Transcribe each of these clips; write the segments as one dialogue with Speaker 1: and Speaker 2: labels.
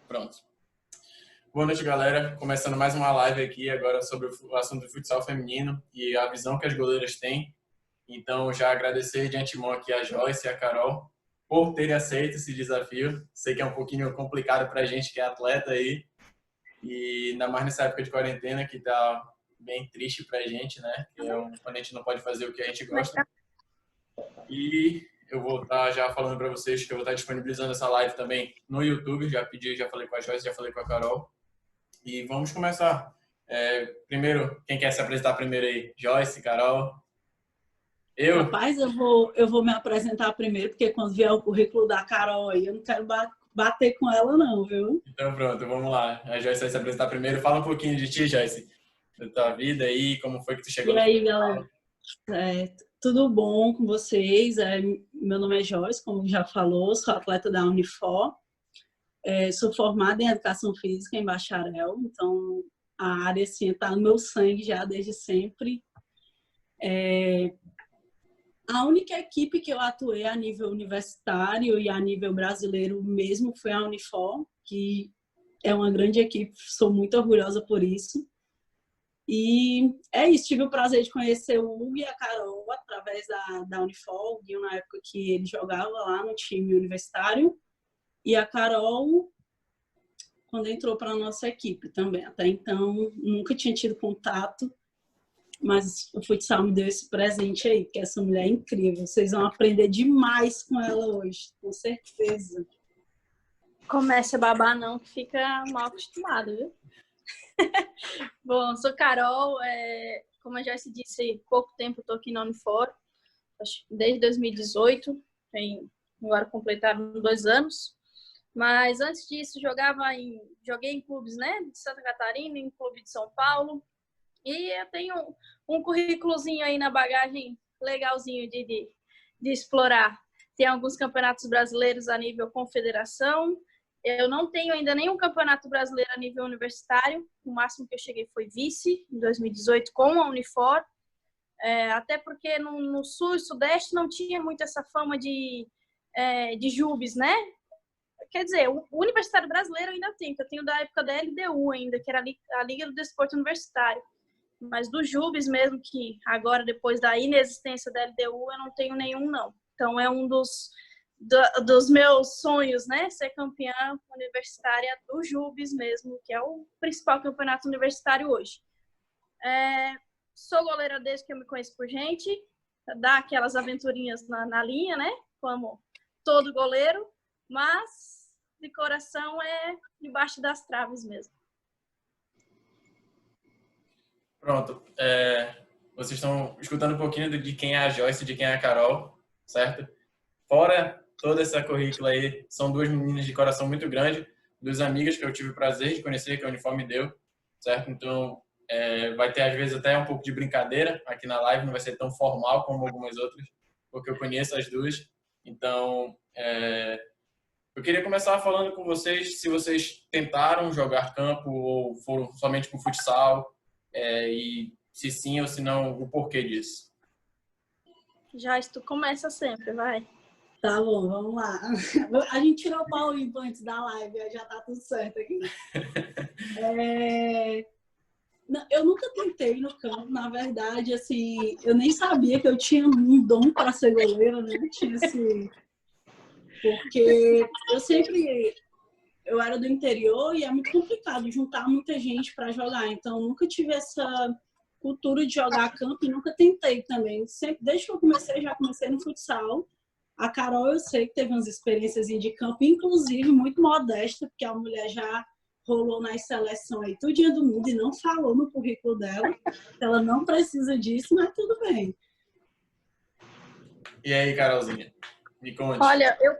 Speaker 1: Pronto. Boa noite, galera. Começando mais uma live aqui agora sobre o assunto do futsal feminino e a visão que as goleiras têm. Então, já agradecer de antemão aqui a Joyce e a Carol por terem aceito esse desafio. Sei que é um pouquinho complicado para a gente que é atleta aí, e ainda mais nessa época de quarentena que tá bem triste pra gente, né? Que é quando a gente não pode fazer o que a gente gosta. E eu vou estar já falando para vocês que eu vou estar disponibilizando essa live também no YouTube. Já pedi, já falei com a Joyce, já falei com a Carol. E vamos começar. Primeiro, quem quer se apresentar primeiro aí? Joyce, Carol? Eu?
Speaker 2: Rapaz, eu vou me apresentar primeiro, porque quando vier o currículo da Carol aí, eu não quero bater com ela não, viu?
Speaker 1: Então pronto, vamos lá. A Joyce vai se apresentar primeiro. Fala um pouquinho de ti, Joyce. Da tua vida aí, como foi que tu chegou
Speaker 2: E
Speaker 1: no
Speaker 2: aí,
Speaker 1: futsal.
Speaker 2: galera? Tudo bom com vocês? Meu nome é Joyce, como já falou, sou atleta da Unifor. Sou formada em Educação Física, em bacharel, então a área assim, está no meu sangue já desde sempre. A única equipe que eu atuei a nível universitário e a nível brasileiro mesmo foi a Unifor, que é uma grande equipe, sou muito orgulhosa por isso. E é isso, tive o prazer de conhecer o Hugo e a Carol através da Unifor, o Guinho na época que ele jogava lá no time universitário, e a Carol quando entrou para a nossa equipe também. Até então, nunca tinha tido contato, mas o futsal me deu esse presente aí, que essa mulher é incrível. Vocês vão aprender demais com ela hoje, com certeza.
Speaker 3: Comece a babar não, que fica mal acostumado, viu? Bom, sou Carol, como a Joyce disse, pouco tempo estou aqui na Unifor, desde 2018, agora completaram 2 anos, mas antes disso joguei em clubes, né, de Santa Catarina, em clube de São Paulo, e eu tenho um currículozinho aí na bagagem legalzinho de explorar. Tem alguns campeonatos brasileiros a nível confederação. Eu não tenho ainda nenhum campeonato brasileiro a nível universitário. O máximo que eu cheguei foi vice, em 2018, com a Unifor. Até porque no Sul e Sudeste não tinha muito essa fama de JUBs, né? Quer dizer, o universitário brasileiro ainda tem, que eu tenho da época da LDU ainda, que era a Liga do Desporto Universitário. Mas do JUBs mesmo, que agora, depois da inexistência da LDU, eu não tenho nenhum, não. Então, é um dos meus sonhos, né? Ser campeã universitária do JUBs mesmo, que é o principal campeonato universitário hoje. Sou goleira desde que eu me conheço por gente, dá aquelas aventurinhas na linha, né? Como todo goleiro, mas de coração é debaixo das traves mesmo.
Speaker 1: Pronto. Vocês estão escutando um pouquinho de quem é a Joyce e de quem é a Carol, certo? Fora toda essa currícula aí, são 2 meninas de coração muito grande, 2 amigas que eu tive o prazer de conhecer, que a Unifor me deu, certo? Então, vai ter às vezes até um pouco de brincadeira aqui na live, não vai ser tão formal como algumas outras, porque eu conheço as 2. Então, eu queria começar falando com vocês se vocês tentaram jogar campo ou foram somente com futsal, e se sim ou se não, o porquê disso.
Speaker 3: Joyce, tu começa sempre, vai.
Speaker 2: Tá bom, vamos lá. A gente tirou o pau limpo antes da live, já tá tudo certo aqui. Eu nunca tentei no campo, na verdade, assim, eu nem sabia que eu tinha um dom para ser goleira, né? Porque eu era do interior e é muito complicado juntar muita gente para jogar, então nunca tive essa cultura de jogar campo e nunca tentei também. Sempre, desde que eu comecei, já comecei no futsal. A Carol, eu sei que teve umas experiências de campo, inclusive muito modesta, porque a mulher já rolou nas seleções aí tudinho do mundo e não falou no currículo dela. Ela não precisa disso, mas tudo bem.
Speaker 1: E aí, Carolzinha? Me conte.
Speaker 3: Olha, eu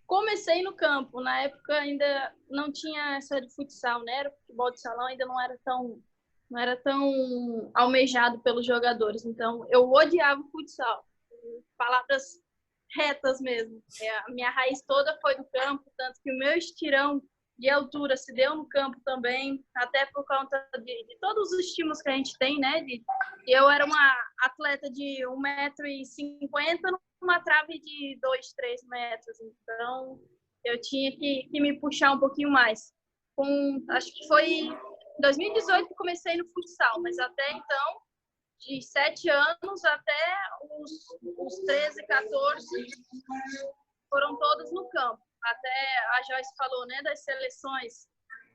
Speaker 3: comecei no campo. Na época ainda não tinha essa de futsal, né? O futebol de salão ainda não era tão almejado pelos jogadores. Então, eu odiava o futsal. Palavras retas mesmo. A minha raiz toda foi do campo, tanto que o meu estirão de altura se deu no campo também, até por conta de todos os estímulos que a gente tem, né? Eu era uma atleta de 1,50 m numa trave de 2, 3 metros, então eu tinha que me puxar um pouquinho mais. acho que foi em 2018 que comecei no futsal, mas até então, de 7 anos até os 13, 14, foram todos no campo. Até a Joyce falou, né, das seleções.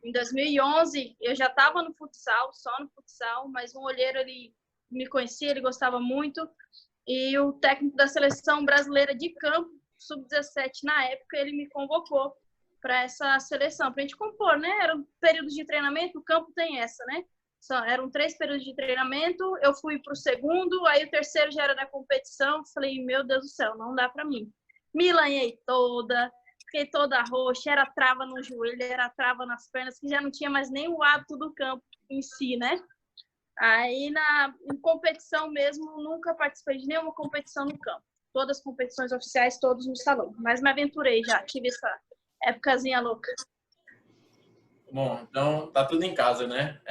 Speaker 3: Em 2011, eu já estava no futsal, só no futsal, mas um olheiro, ele me conhecia, ele gostava muito. E o técnico da seleção brasileira de campo, sub-17 na época, ele me convocou para essa seleção, para a gente compor, né? Eram períodos de treinamento, o campo tem essa, né? Eram 3 períodos de treinamento, eu fui para o segundo, aí o terceiro já era da competição, falei, meu Deus do céu, não dá para mim. Me lanhei toda, fiquei toda roxa, era trava no joelho, era trava nas pernas, que já não tinha mais nem o hábito do campo em si, né? Aí, em competição mesmo, nunca participei de nenhuma competição no campo. Todas as competições oficiais, todos no salão. Mas me aventurei já, tive essa épocazinha louca.
Speaker 1: Bom, então tá tudo em casa, né?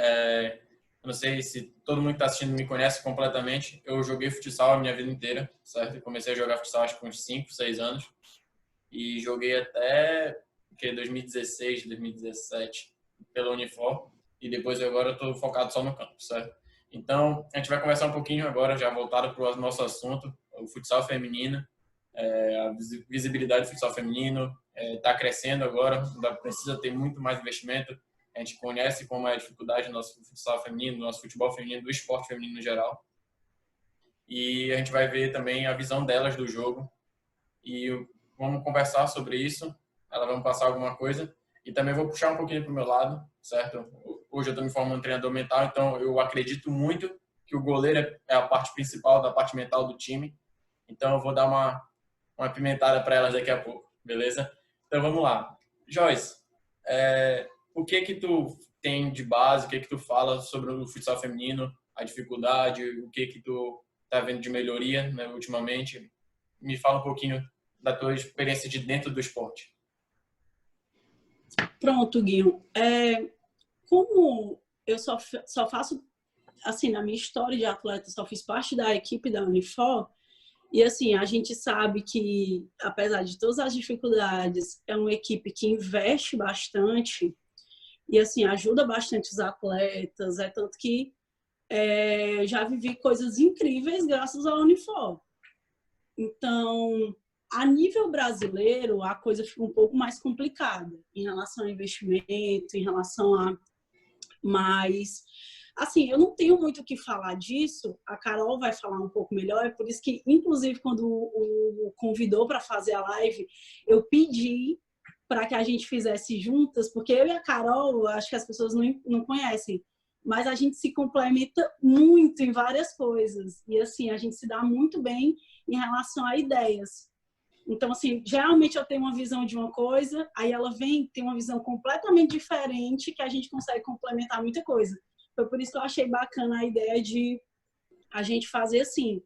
Speaker 1: Eu não sei se todo mundo que tá assistindo me conhece completamente. Eu joguei futsal a minha vida inteira, certo? Eu comecei a jogar futsal acho que com uns 5, 6 anos. E joguei até 2016, 2017 pela Unifor. E depois agora eu tô focado só no campo, certo? Então, a gente vai conversar um pouquinho agora, já voltado para o nosso assunto, o futsal feminino, a visibilidade do futsal feminino, está crescendo agora, precisa ter muito mais investimento. A gente conhece como é a dificuldade do nosso futsal feminino, do nosso futebol feminino, do esporte feminino no geral. E a gente vai ver também a visão delas do jogo. E vamos conversar sobre isso. Elas vão passar alguma coisa. E também vou puxar um pouquinho para o meu lado, certo? Hoje eu estou me formando treinador mental, então eu acredito muito que o goleiro é a parte principal da parte mental do time. Então eu vou dar uma pimentada para elas daqui a pouco, beleza? Então vamos lá. Joyce, o que tu tem de base, o que tu fala sobre o futsal feminino, a dificuldade, o que tu tá vendo de melhoria, né, ultimamente? Me fala um pouquinho da tua experiência de dentro do esporte.
Speaker 2: Pronto, Guinho. Como eu só faço, assim, na minha história de atleta, só fiz parte da equipe da Unifor, e assim, a gente sabe que, apesar de todas as dificuldades, é uma equipe que investe bastante e, assim, ajuda bastante os atletas, tanto que já vivi coisas incríveis graças à Unifor. Então, a nível brasileiro, a coisa fica um pouco mais complicada em relação ao investimento, em relação a mais... Assim, eu não tenho muito o que falar disso, a Carol vai falar um pouco melhor, é por isso que, inclusive, quando o convidou para fazer a live, eu pedi para que a gente fizesse juntas, porque eu e a Carol, acho que as pessoas não conhecem, mas a gente se complementa muito em várias coisas, e assim, a gente se dá muito bem em relação a ideias. Então, assim, geralmente eu tenho uma visão de uma coisa, aí ela vem, tem uma visão completamente diferente, que a gente consegue complementar muita coisa. Foi por isso que eu achei bacana a ideia de a gente fazer assim.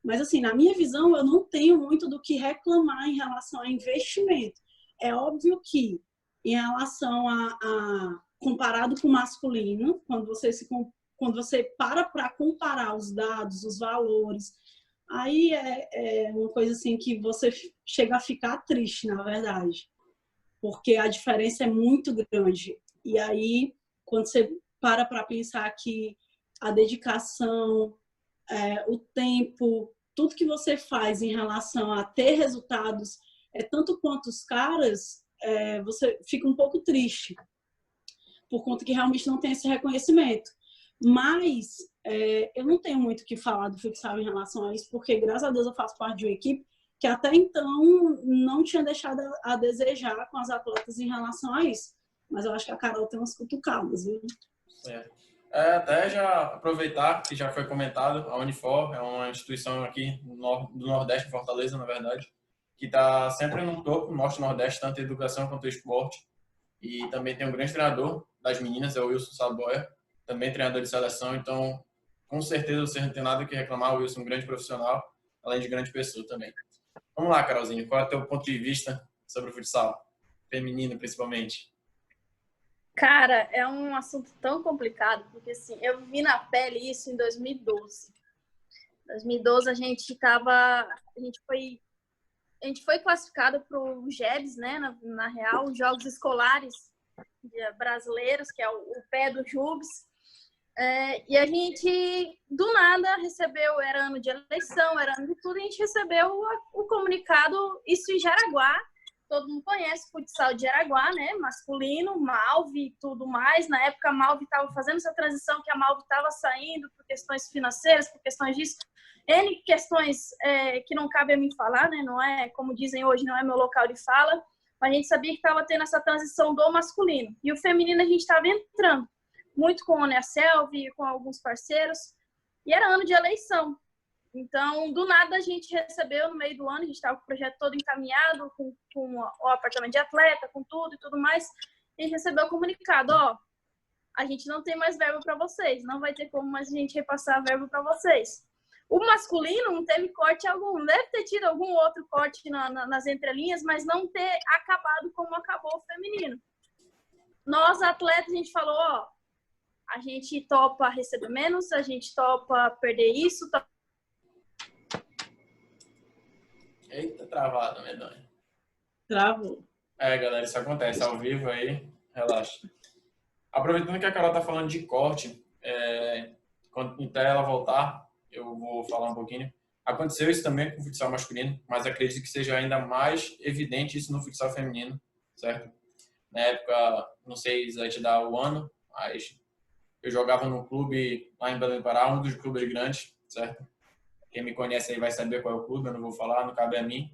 Speaker 2: Mas, assim, na minha visão, eu não tenho muito do que reclamar em relação a investimento. É óbvio que, em relação comparado com o masculino, quando você para comparar os dados, os valores, aí é uma coisa assim que você chega a ficar triste, na verdade. Porque a diferença é muito grande. E aí, quando você para pensar que a dedicação, o tempo, tudo que você faz em relação a ter resultados é tanto quanto os caras, você fica um pouco triste, por conta que realmente não tem esse reconhecimento. Mas eu não tenho muito o que falar do futsal em relação a isso, porque graças a Deus eu faço parte de uma equipe que até então não tinha deixado a desejar com as atletas em relação a isso. Mas eu acho que a Carol tem umas cutucadas, viu?
Speaker 1: Até já aproveitar que já foi comentado, a Unifor é uma instituição aqui do Nordeste, Fortaleza, na verdade, que está sempre no topo, no Norte e Nordeste, tanto a educação quanto o esporte. E também tem um grande treinador das meninas, é o Wilson Saboia, também treinador de seleção. Então, com certeza você não tem nada que reclamar, o Wilson é um grande profissional, além de grande pessoa também. Vamos lá, Carolzinha, qual é o teu ponto de vista sobre o futsal? Feminino, principalmente.
Speaker 3: Cara, é um assunto tão complicado, porque assim, eu vi na pele isso em 2012. Em 2012 a gente foi classificado para o GEBS, né, na real, Jogos Escolares brasileiros, que é o pé do Jubes. E a gente, do nada, recebeu, era ano de eleição, era ano de tudo, a gente recebeu o comunicado, isso em Jaraguá. Todo mundo conhece o futsal de Jaraguá, né? Masculino, Malve e tudo mais. Na época, a Malve estava fazendo essa transição, que a Malve estava saindo por questões financeiras, por questões disso. N questões que não cabe a mim falar, né? Não é, como dizem hoje, não é meu local de fala. Mas a gente sabia que estava tendo essa transição do masculino. E o feminino a gente estava entrando. Muito com a Uneselv, com alguns parceiros. E era ano de eleição. Então, do nada, a gente recebeu, no meio do ano, a gente estava com o projeto todo encaminhado, com o apartamento de atleta, com tudo e tudo mais, e a gente recebeu o comunicado, a gente não tem mais verba para vocês, não vai ter como mais a gente repassar a verba para vocês. O masculino não teve corte algum, deve ter tido algum outro corte nas entrelinhas, mas não ter acabado como acabou o feminino. Nós, atletas, a gente falou, a gente topa receber menos, a gente topa perder isso,
Speaker 1: Eita, travada, medonha.
Speaker 2: Travou.
Speaker 1: Galera, isso acontece ao vivo aí, relaxa. Aproveitando que a Carol tá falando de corte, até ela voltar, eu vou falar um pouquinho. Aconteceu isso também com o futsal masculino, mas acredito que seja ainda mais evidente isso no futsal feminino, certo? Na época, não sei exatamente dar o ano, mas eu jogava num clube lá em Belém do Pará, um dos clubes grandes, certo? Quem me conhece aí vai saber qual é o clube, eu não vou falar, não cabe a mim.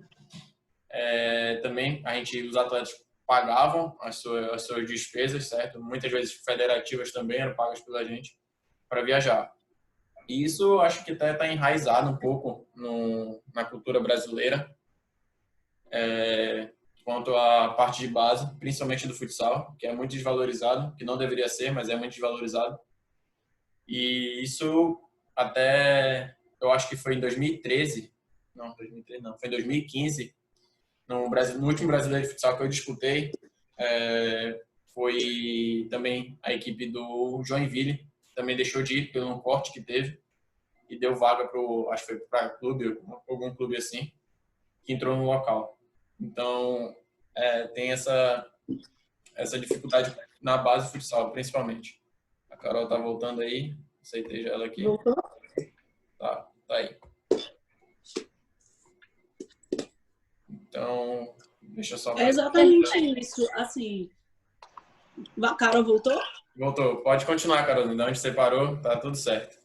Speaker 1: Também os atletas pagavam as suas despesas, certo? Muitas vezes federativas também eram pagas pela gente para viajar. E isso acho que até está enraizado um pouco na cultura brasileira, quanto à parte de base, principalmente do futsal, que é muito desvalorizado, que não deveria ser, mas é muito desvalorizado. E isso até... eu acho que foi em 2013, não, 2013 não, foi em 2015, no último Brasileiro de Futsal que eu disputei, foi também a equipe do Joinville, também deixou de ir pelo um corte que teve e deu vaga acho que foi para clube, algum clube assim, que entrou no local. Então, tem essa dificuldade na base do futsal, principalmente. A Carol tá voltando aí, aceitei já ela aqui.
Speaker 2: Voltou?
Speaker 1: Tá aí. Então, deixa eu só...
Speaker 2: É exatamente isso. Assim, a Carol voltou?
Speaker 1: Voltou. Pode continuar, Carolina. De onde você parou, tá tudo certo.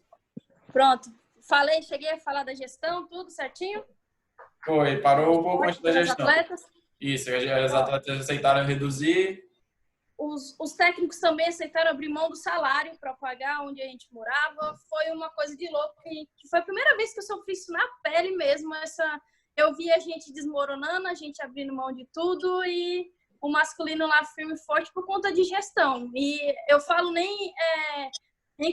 Speaker 3: Pronto. Cheguei a falar da gestão, tudo certinho?
Speaker 1: Foi, parou um pouco antes da gestão.
Speaker 3: Atletas.
Speaker 1: Isso, as atletas aceitaram reduzir.
Speaker 3: Os técnicos também aceitaram abrir mão do salário para pagar onde a gente morava. Foi uma coisa de louco, que foi a primeira vez que eu sofri isso na pele mesmo. Eu vi a gente desmoronando, a gente abrindo mão de tudo e o masculino lá firme e forte por conta de gestão. E eu falo nem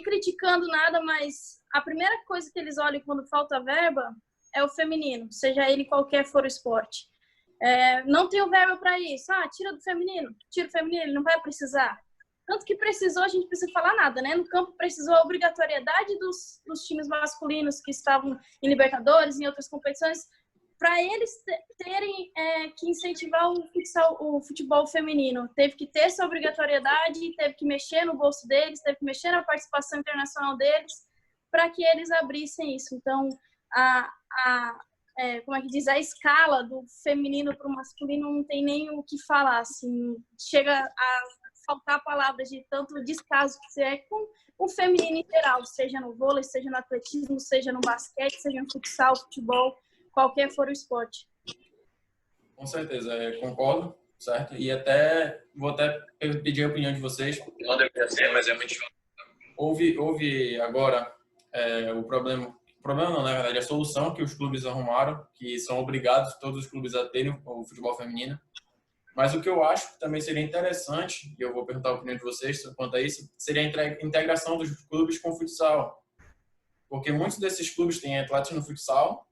Speaker 3: criticando nada, mas a primeira coisa que eles olham quando falta verba é o feminino, seja ele qualquer for o esporte. Não tenho verba para isso. Tira do feminino. Tira o feminino, ele não vai precisar. Tanto que precisou, a gente não precisa falar nada, né? No campo precisou a obrigatoriedade dos times masculinos que estavam em Libertadores, em outras competições, para eles terem que incentivar o futebol feminino. Teve que ter essa obrigatoriedade, teve que mexer no bolso deles, teve que mexer na participação internacional deles, para que eles abrissem isso. Então, como é que diz, a escala do feminino para o masculino não tem nem o que falar, assim, chega a faltar palavras de tanto descaso que você com o feminino em geral, seja no vôlei, seja no atletismo, seja no basquete, seja no futsal, futebol, qualquer for o esporte.
Speaker 1: Com certeza, concordo, certo? E vou até pedir a opinião de vocês, não deveria ser, mas é muito difícil. Houve agora o problema não, na verdade, a solução que os clubes arrumaram, que são obrigados todos os clubes a terem o futebol feminino. Mas o que eu acho que também seria interessante, e eu vou perguntar a opinião de vocês quanto a isso, seria a integração dos clubes com o futsal. Porque muitos desses clubes têm atletas no futsal,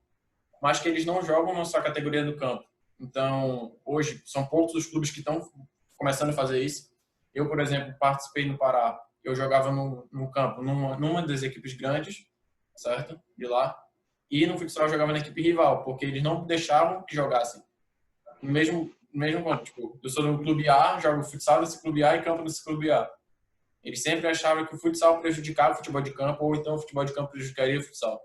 Speaker 1: mas que eles não jogam na sua categoria do campo. Então, hoje, são poucos os clubes que estão começando a fazer isso. Eu, por exemplo, participei no Pará. Eu jogava no campo, numa das equipes grandes, certo? De lá. E no futsal eu jogava na equipe rival, porque eles não deixavam que jogassem. Mesmo mesmo quando, tipo, eu sou do clube A, jogo futsal desse clube A e campo desse clube A. Eles sempre achavam que o futsal prejudicava o futebol de campo, ou então o futebol de campo prejudicaria o futsal.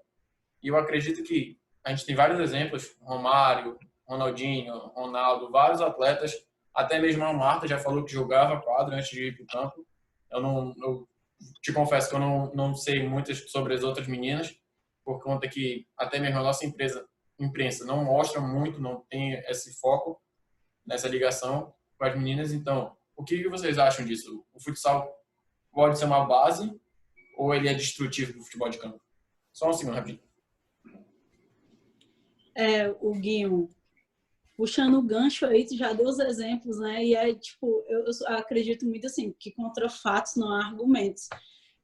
Speaker 1: E eu acredito que a gente tem vários exemplos, Romário, Ronaldinho, Ronaldo, vários atletas, até mesmo a Marta já falou que jogava quadro antes de ir para o campo. Eu te confesso que eu não sei muitas sobre as outras meninas, por conta que até mesmo a nossa imprensa não mostra muito, não tem esse foco nessa ligação com as meninas. Então, o que vocês acham disso? O futsal pode ser uma base ou ele é destrutivo para o futebol de campo? Só um segundo, rapidinho.
Speaker 2: O Guinho, puxando o gancho aí, tu já deu os exemplos, né? E tipo, eu acredito muito assim, que contra fatos não há argumentos.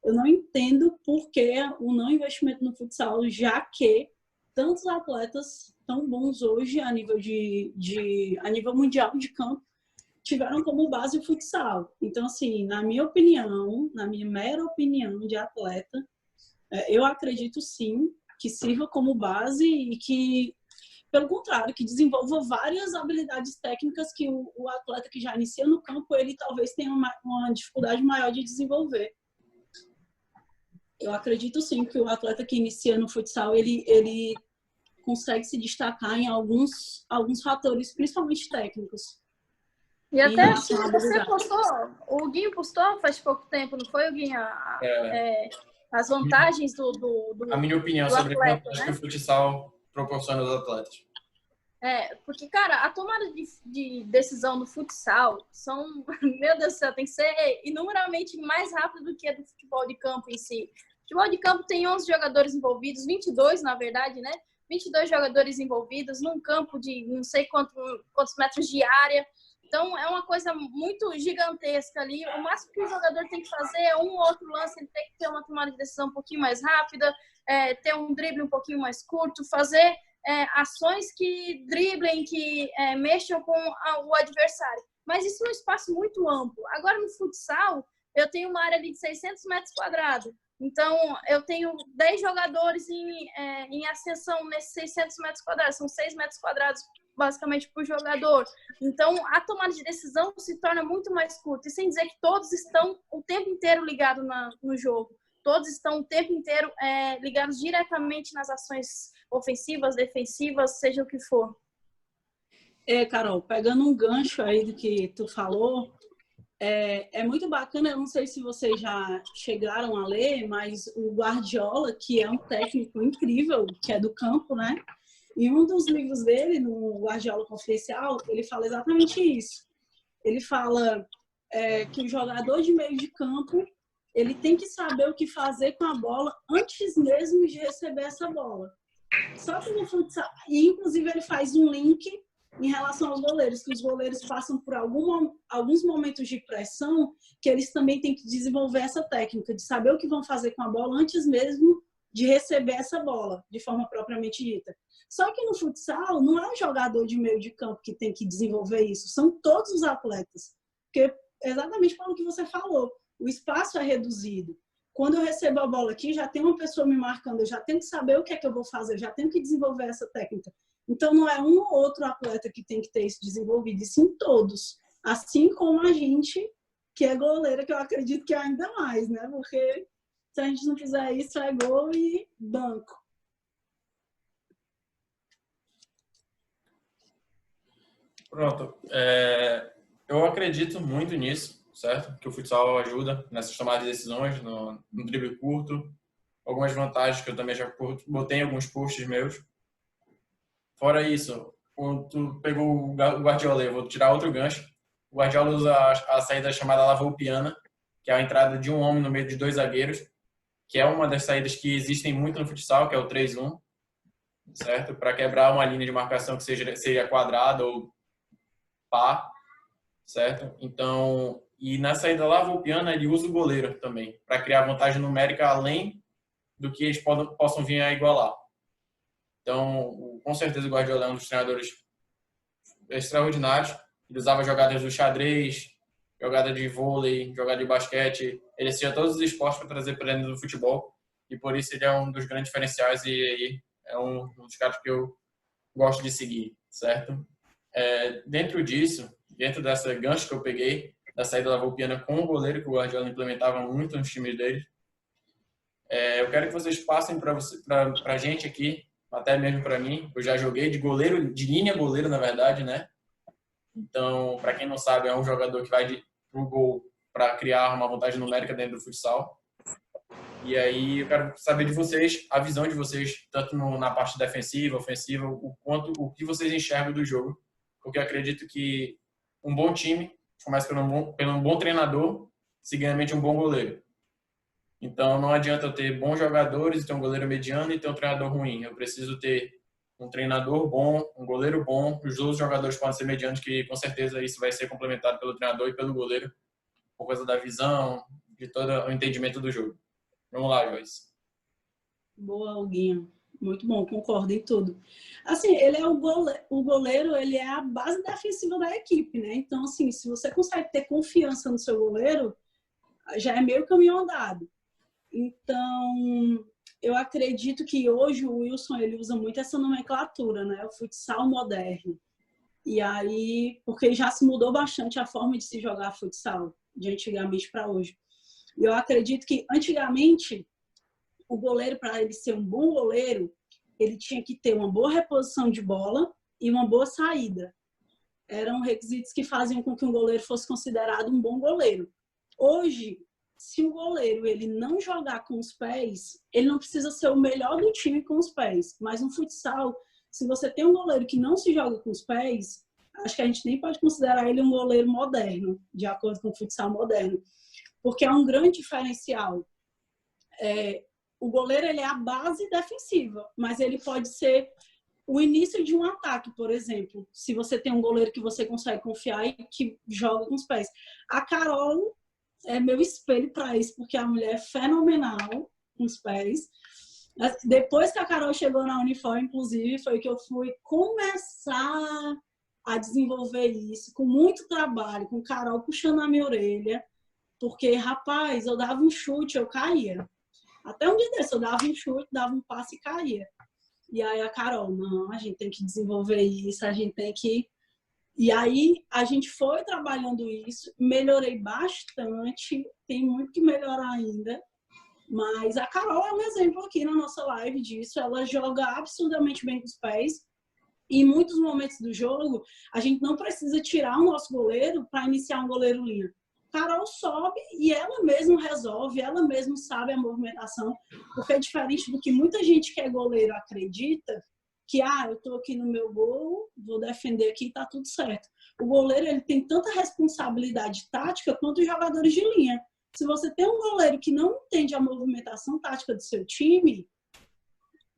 Speaker 2: Eu não entendo por que o não investimento no futsal, já que tantos atletas tão bons hoje a nível a nível mundial de campo tiveram como base o futsal. Então, assim, na minha opinião, na minha mera opinião de atleta, eu acredito sim que sirva como base e que, pelo contrário, que desenvolva várias habilidades técnicas que o atleta que já inicia no campo, ele talvez tenha uma dificuldade maior de desenvolver. Eu acredito sim que o atleta que inicia no futsal, ele consegue se destacar em alguns fatores, principalmente técnicos.
Speaker 3: E até você postou, o Guinho postou faz pouco tempo, não foi, o Guinho? As vantagens do
Speaker 1: a minha opinião
Speaker 3: do
Speaker 1: sobre
Speaker 3: atleta,
Speaker 1: o
Speaker 3: né?
Speaker 1: que o futsal proporciona aos atletas.
Speaker 3: Porque, cara, a tomada de decisão no futsal são, meu Deus do céu, tem que ser inumeravelmente mais rápido do que a do futebol de campo em si. O futebol de campo tem 11 jogadores envolvidos, 22 na verdade, né? 22 jogadores envolvidos num campo de não sei quantos metros de área. Então, é uma coisa muito gigantesca ali. O máximo que o jogador tem que fazer é um ou outro lance, ele tem que ter uma tomada de decisão um pouquinho mais rápida, ter um drible um pouquinho mais curto, fazer ações que driblem, que mexam com o adversário. Mas isso é um espaço muito amplo. Agora, no futsal, eu tenho uma área ali de 600 metros quadrados. Então, eu tenho 10 jogadores em ascensão nesses 600 metros quadrados. São 6 metros quadrados, basicamente, por jogador. Então, a tomada de decisão se torna muito mais curta. E sem dizer que todos estão o tempo inteiro ligados no jogo. Todos estão o tempo inteiro ligados diretamente nas ações ofensivas, defensivas, seja o que for.
Speaker 2: Carol, pegando um gancho aí do que tu falou, é muito bacana, eu não sei se vocês já chegaram a ler, mas o Guardiola, que é um técnico incrível, que é do campo, né? E um dos livros dele, no Guardiola Confidencial, ele fala exatamente isso. Ele fala que o jogador de meio de campo, ele tem que saber o que fazer com a bola antes mesmo de receber essa bola. Só que no futsal, e inclusive ele faz um link em relação aos goleiros, que os goleiros passam por alguns momentos de pressão, que eles também têm que desenvolver essa técnica de saber o que vão fazer com a bola antes mesmo de receber essa bola, de forma propriamente dita. Só que no futsal, não é o jogador de meio de campo que tem que desenvolver isso, são todos os atletas. Porque, exatamente pelo que você falou, o espaço é reduzido. Quando eu recebo a bola aqui, já tem uma pessoa me marcando, eu já tenho que saber o que é que eu vou fazer, eu já tenho que desenvolver essa técnica. Então, não é um ou outro atleta que tem que ter isso desenvolvido, e sim todos. Assim como a gente, que é goleira, que eu acredito que é ainda mais, né? Porque se a gente não fizer isso, é gol e banco.
Speaker 1: Pronto. Eu acredito muito nisso, certo? Que o futsal ajuda nessas tomadas de decisões, no drible curto. Algumas vantagens que eu também já botei em alguns posts meus. Fora isso, tu pegou o Guardiola, eu vou tirar outro gancho. O Guardiola usa a saída chamada lavoupiana, que é a entrada de um homem no meio de dois zagueiros, que é uma das saídas que existem muito no futsal, que é o 3-1, certo? Para quebrar uma linha de marcação que seja quadrada ou pá, certo? Então, e na saída lavoupiana ele usa o goleiro também, para criar vantagem numérica além do que eles possam vir a igualar. Então, com certeza o Guardiola é um dos treinadores extraordinários. Ele usava jogadas do xadrez, jogada de vôlei, jogada de basquete. Ele assistia todos os esportes para trazer para dentro do futebol. E por isso ele é um dos grandes diferenciais e é um dos caras que eu gosto de seguir, certo? Dentro disso, dentro dessa gancho que eu peguei, da saída da Volpiana com o goleiro, que o Guardiola implementava muito nos times dele, eu quero que vocês passem para a gente aqui, até mesmo para mim. Eu já joguei de goleiro, de linha goleiro, na verdade, né? Então, para quem não sabe, é um jogador que vai pro gol para criar uma vantagem numérica dentro do futsal. E aí eu quero saber de vocês, a visão de vocês, tanto na parte defensiva, ofensiva, o que vocês enxergam do jogo. Porque eu acredito que um bom time começa pelo um bom treinador, seguidamente um bom goleiro. Então, não adianta eu ter bons jogadores e ter um goleiro mediano e ter um treinador ruim. Eu preciso ter um treinador bom, um goleiro bom. Os outros jogadores podem ser medianos, que com certeza isso vai ser complementado pelo treinador e pelo goleiro, por causa da visão, de todo o entendimento do jogo. Vamos lá, Joyce.
Speaker 2: Boa, Alguinho. Muito bom, concordo em tudo. Assim, ele é o goleiro, ele é a base defensiva da equipe, né? Então, assim, se você consegue ter confiança no seu goleiro, já é meio caminho andado. Então, eu acredito que hoje o Wilson, ele usa muito essa nomenclatura, né? O futsal moderno. E aí, porque já se mudou bastante a forma de se jogar futsal, de antigamente para hoje. E eu acredito que, antigamente, o goleiro, para ele ser um bom goleiro, ele tinha que ter uma boa reposição de bola e uma boa saída. Eram requisitos que faziam com que um goleiro fosse considerado um bom goleiro. Hoje, se o goleiro ele não jogar com os pés, ele não precisa ser o melhor do time com os pés. Mas no futsal, se você tem um goleiro que não se joga com os pés, acho que a gente nem pode considerar ele um goleiro moderno, de acordo com o futsal moderno. Porque é um grande diferencial. O goleiro ele é a base defensiva, mas ele pode ser o início de um ataque, por exemplo. Se você tem um goleiro que você consegue confiar e que joga com os pés. A Carol é meu espelho para isso, porque a mulher é fenomenal com os pés. Depois que a Carol chegou na Unifor, inclusive, foi que eu fui começar a desenvolver isso, com muito trabalho, com Carol puxando a minha orelha, porque, rapaz, eu dava um chute, eu caía. Até um dia desse, eu dava um chute, dava um passe e caía. E aí a Carol, não, a gente tem que desenvolver isso, a gente tem que... E aí a gente foi trabalhando isso, melhorei bastante, tem muito que melhorar ainda, mas a Carol é um exemplo aqui na nossa live disso, ela joga absurdamente bem com os pés, e em muitos momentos do jogo, a gente não precisa tirar o nosso goleiro para iniciar um goleiro linha. Carol sobe e ela mesma resolve, ela mesma sabe a movimentação, porque é diferente do que muita gente que é goleiro acredita, que eu tô aqui no meu gol, vou defender aqui e tá tudo certo. O goleiro ele tem tanta responsabilidade tática quanto os jogadores de linha. Se você tem um goleiro que não entende a movimentação tática do seu time,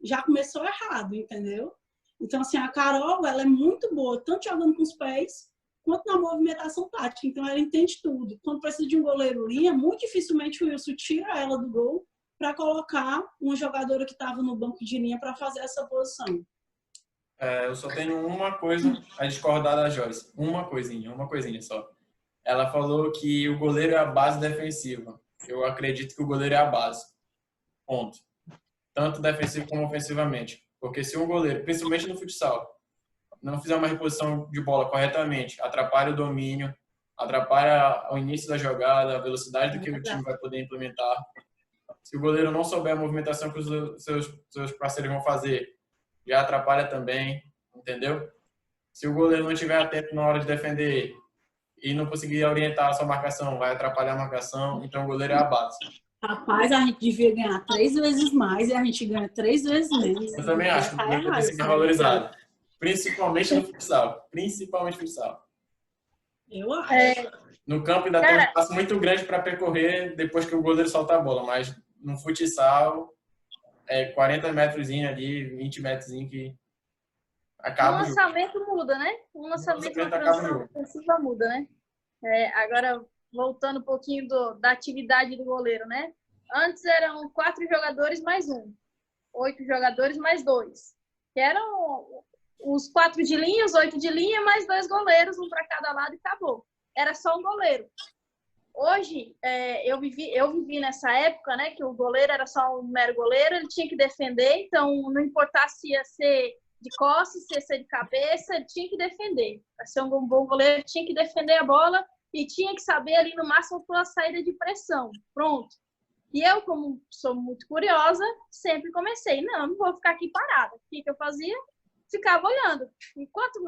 Speaker 2: já começou errado, entendeu? Então, assim, a Carol, ela é muito boa, tanto jogando com os pés, quanto na movimentação tática. Então, ela entende tudo. Quando precisa de um goleiro linha, muito dificilmente o Wilson tira ela do gol para colocar uma jogadora que estava no banco de linha para fazer essa posição.
Speaker 1: Eu só tenho uma coisa a discordar da Joyce. Uma coisinha só. Ela falou que o goleiro é a base defensiva. Eu acredito que o goleiro é a base. Ponto. Tanto defensivo como ofensivamente. Porque se um goleiro, principalmente no futsal, não fizer uma reposição de bola corretamente, atrapalha o domínio, atrapalha o início da jogada, a velocidade do que o time vai poder implementar. Se o goleiro não souber a movimentação que os seus parceiros vão fazer, já atrapalha também, entendeu? Se o goleiro não estiver atento na hora de defender e não conseguir orientar a sua marcação, vai atrapalhar a marcação, então o goleiro é a base.
Speaker 2: Rapaz, a gente devia ganhar 3 vezes mais e a gente ganha 3 vezes menos.
Speaker 1: Eu também acho que o goleiro deve ser mais valorizado. Principalmente no futsal.
Speaker 2: Eu acho.
Speaker 1: No campo ainda tem um espaço muito grande para percorrer depois que o goleiro solta a bola, mas no futsal 40 metros ali, 20 metros que acaba
Speaker 3: o lançamento muda, né? O lançamento na transição ofensiva muda, né? Agora, voltando um pouquinho da atividade do goleiro, né? Antes eram 4 jogadores mais 1. 8 jogadores mais 2. Que eram os 4 de linha, os 8 de linha, mais 2 goleiros, um para cada lado e acabou. Era só um goleiro. Hoje, eu vivi nessa época, né, que o goleiro era só um mero goleiro, ele tinha que defender, então não importasse se ia ser de costas, cesta de cabeça, ele tinha que defender. Para ser um bom goleiro, tinha que defender a bola e tinha que saber ali no máximo pela saída de pressão. Pronto. E eu, como sou muito curiosa, sempre comecei. Não vou ficar aqui parada. O que eu fazia? Ficava olhando. Enquanto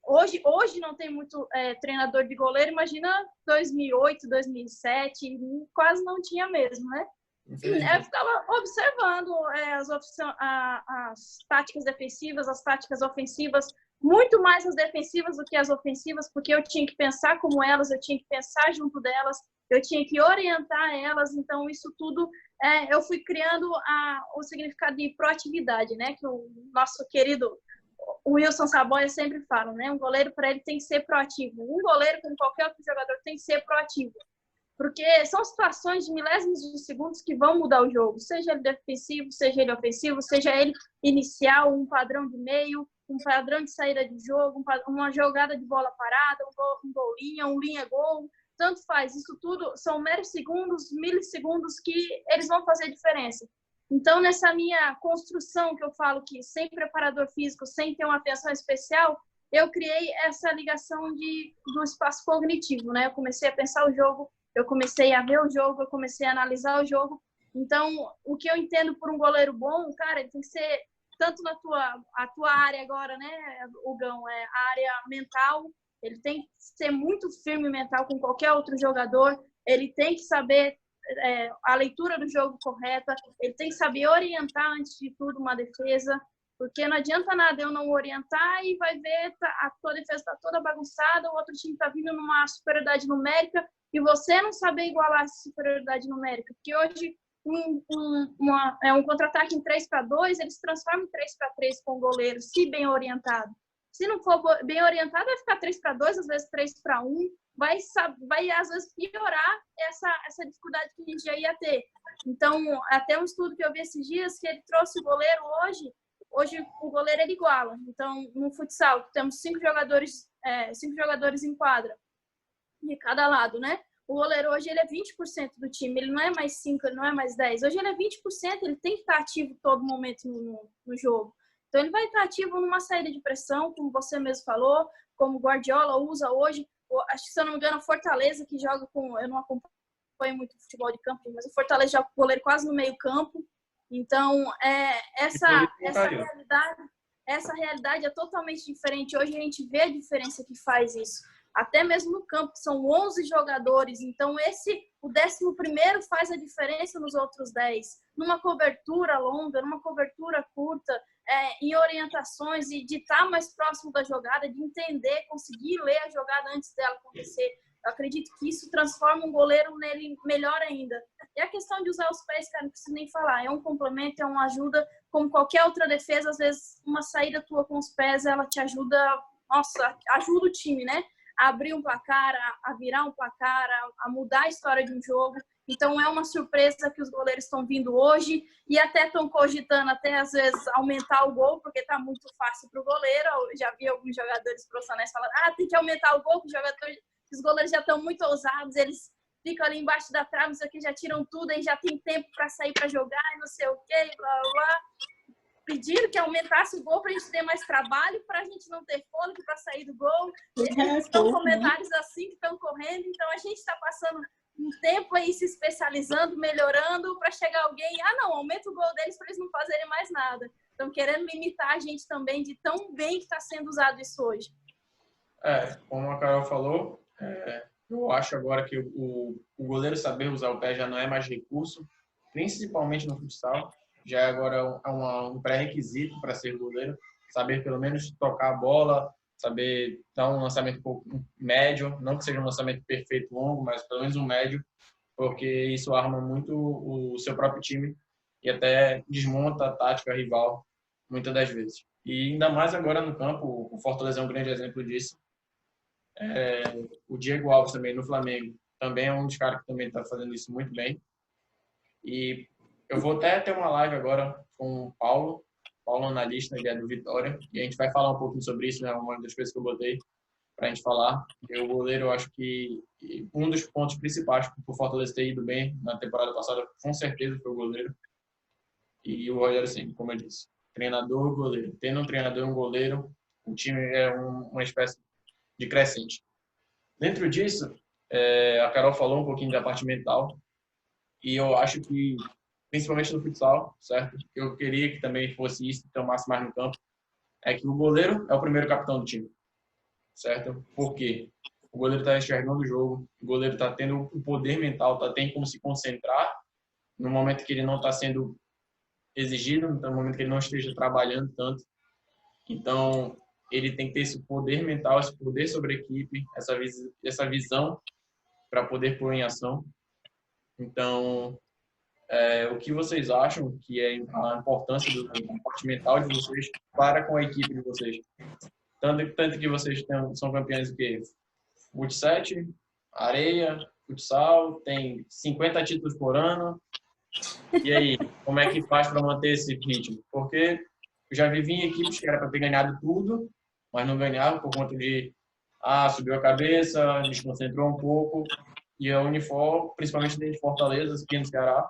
Speaker 3: hoje não tem muito treinador de goleiro, imagina 2008, 2007, quase não tinha mesmo, né? Eu ficava observando as táticas defensivas, as táticas ofensivas, muito mais as defensivas do que as ofensivas, porque eu tinha que pensar como elas, eu tinha que pensar junto delas, eu tinha que orientar elas. Então, isso tudo eu fui criando o significado de proatividade, né? Que o nosso querido Wilson Saboia sempre fala, né? Um goleiro, para ele, tem que ser proativo. Um goleiro, como qualquer outro jogador, tem que ser proativo. Porque são situações de milésimos de segundos que vão mudar o jogo. Seja ele defensivo, seja ele ofensivo, seja ele inicial, um padrão de meio, um padrão de saída de jogo, uma jogada de bola parada, um gol linha, um linha-gol. Tanto faz. Isso tudo são meros segundos, milissegundos que eles vão fazer diferença. Então, nessa minha construção que eu falo que sem preparador físico, sem ter uma atenção especial, eu criei essa ligação do espaço cognitivo, né? Eu comecei a pensar o jogo, eu comecei a ver o jogo, eu comecei a analisar o jogo. Então, o que eu entendo por um goleiro bom, cara, ele tem que ser tanto na tua área agora, né, Hugão, a área mental, ele tem que ser muito firme mental com qualquer outro jogador, ele tem que saber a leitura do jogo correta, ele tem que saber orientar, antes de tudo, uma defesa, porque não adianta nada eu não orientar e vai ver a tua defesa está toda bagunçada, o outro time está vindo numa superioridade numérica e você não saber igualar essa superioridade numérica, porque hoje um contra-ataque em 3-2, eles transformam em 3-3 com o goleiro, se bem orientado. Se não for bem orientado, vai ficar 3-2, às vezes 3-1, vai às vezes piorar essa dificuldade que a gente já ia ter. Então, até um estudo que eu vi esses dias, que ele trouxe o goleiro hoje o goleiro ele iguala. Então, no futsal, temos 5 jogadores em quadra, de cada lado, né? O goleiro hoje ele é 20% do time, ele não é mais 5, ele não é mais 10. Hoje ele é 20%, ele tem que estar ativo todo momento no jogo. Então ele vai estar ativo numa saída de pressão, como você mesmo falou, como o Guardiola usa hoje. Acho que, se eu não me engano, o Fortaleza, que joga com... Eu não acompanho muito futebol de campo, mas o Fortaleza joga com o goleiro quase no meio campo. Então, essa realidade é totalmente diferente. Hoje a gente vê a diferença que faz isso. Até mesmo no campo, que são 11 jogadores. Então, o 11º faz a diferença nos outros 10. Numa cobertura longa, numa cobertura curta, em orientações e de estar mais próximo da jogada, de entender, conseguir ler a jogada antes dela acontecer. Eu acredito que isso transforma um goleiro nele melhor ainda. E a questão de usar os pés, cara, não preciso nem falar. É um complemento, é uma ajuda. Como qualquer outra defesa, às vezes uma saída tua com os pés, ela te ajuda, ajuda o time, né? A abrir um placar, a virar um placar, a mudar a história de um jogo. Então, é uma surpresa que os goleiros estão vindo hoje e até estão cogitando, até às vezes, aumentar o gol, porque está muito fácil para o goleiro. Eu já vi alguns jogadores profissionais falando, tem que aumentar o gol, que os goleiros já estão muito ousados, eles ficam ali embaixo da trave, isso aqui já tiram tudo, aí já tem tempo para sair para jogar e não sei o quê, blá, blá, blá. Pediram que aumentasse o gol para a gente ter mais trabalho, para a gente não ter fôlego para sair do gol. São comentários assim que estão correndo, então a gente está passando um tempo aí se especializando, melhorando, para chegar alguém, não, aumenta o gol deles para eles não fazerem mais nada. Estão querendo limitar a gente também de tão bem que está sendo usado isso hoje.
Speaker 1: Como a Carol falou, eu acho agora que o goleiro saber usar o pé já não é mais recurso, principalmente no futsal. Já é agora um pré-requisito para ser goleiro, saber pelo menos tocar a bola, saber dar um lançamento um pouco médio, não que seja um lançamento perfeito longo, mas pelo menos um médio, porque isso arma muito o seu próprio time e até desmonta a tática rival muitas das vezes. E ainda mais agora no campo, o Fortaleza é um grande exemplo disso. O Diego Alves também no Flamengo também é um dos caras que também está fazendo isso muito bem. E eu vou até ter uma live agora com o Paulo analista, ele é do Vitória, e a gente vai falar um pouquinho sobre isso, né? Uma das coisas que eu botei para a gente falar. O goleiro, eu acho que um dos pontos principais para o Fortaleza ter ido bem na temporada passada, com certeza, foi o goleiro. E o Rogério Ceni, como eu disse. treinador, goleiro. Tendo um treinador e um goleiro, o time é uma espécie de crescente. Dentro disso, a Carol falou um pouquinho da parte mental, e eu acho que, principalmente no futsal, certo? Eu queria que também fosse isso, que tomasse mais no campo, é que o goleiro é o primeiro capitão do time, certo? Por quê? O goleiro está enxergando o jogo, o goleiro está tendo o poder mental, tem como se concentrar no momento que ele não está sendo exigido, no momento que ele não esteja trabalhando tanto. Então, ele tem que ter esse poder mental, esse poder sobre a equipe, essa visão para poder pôr em ação. Então, o que vocês acham que é a importância do parte mental de vocês para com a equipe de vocês? Tanto que vocês são campeões do que? Fut7, areia, futsal, tem 50 títulos por ano. E aí, como é que faz para manter esse ritmo? Porque eu já vivi em equipes que era para ter ganhado tudo, mas não ganhava por conta de subiu a cabeça, desconcentrou um pouco. E a Unifor, principalmente dentro de Fortaleza, aqui no Ceará,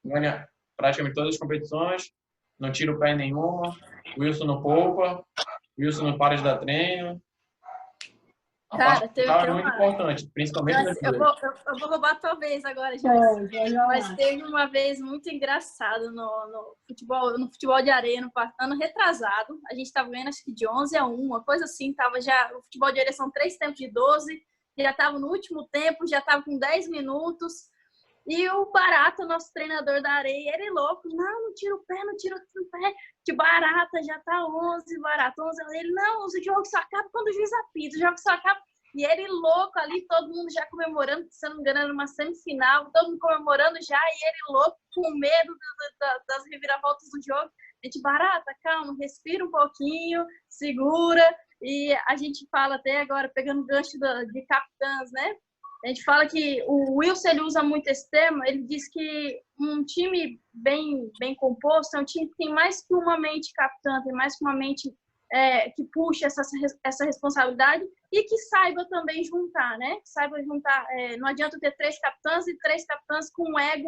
Speaker 1: ganha praticamente todas as competições, não tira o pé em nenhuma, o Wilson não poupa, o Wilson não para de dar treino. A parte mental é muito importante, principalmente nas
Speaker 3: eu vou roubar a tua vez agora, Joyce. Mas teve uma vez muito engraçado no futebol de areia, no ano retrasado. A gente estava ganhando acho que de 11-1, uma coisa assim. O futebol de areia são 3 tempos de 12, já estava no último tempo, já estava com 10 minutos. E o Barata, nosso treinador da areia, ele louco. Não tira o pé, não tira o pé. Que Barata, já tá 11, Barata, 11. Ele, não, o jogo só acaba quando o juiz apita, o jogo só acaba. E ele louco ali, todo mundo já comemorando, se não me engano, era uma semifinal, todo mundo comemorando já, e ele louco, com medo das reviravoltas do jogo. A gente, Barata, calma, respira um pouquinho, segura. E a gente fala até agora, pegando o gancho de capitãs, né? A gente fala que o Wilson, ele usa muito esse termo, ele diz que um time bem composto é um time que tem mais que uma mente capitã, tem mais que uma mente que puxa essa responsabilidade e que saiba também juntar, né? Saiba juntar. Não adianta ter 3 capitãs e 3 capitãs com um ego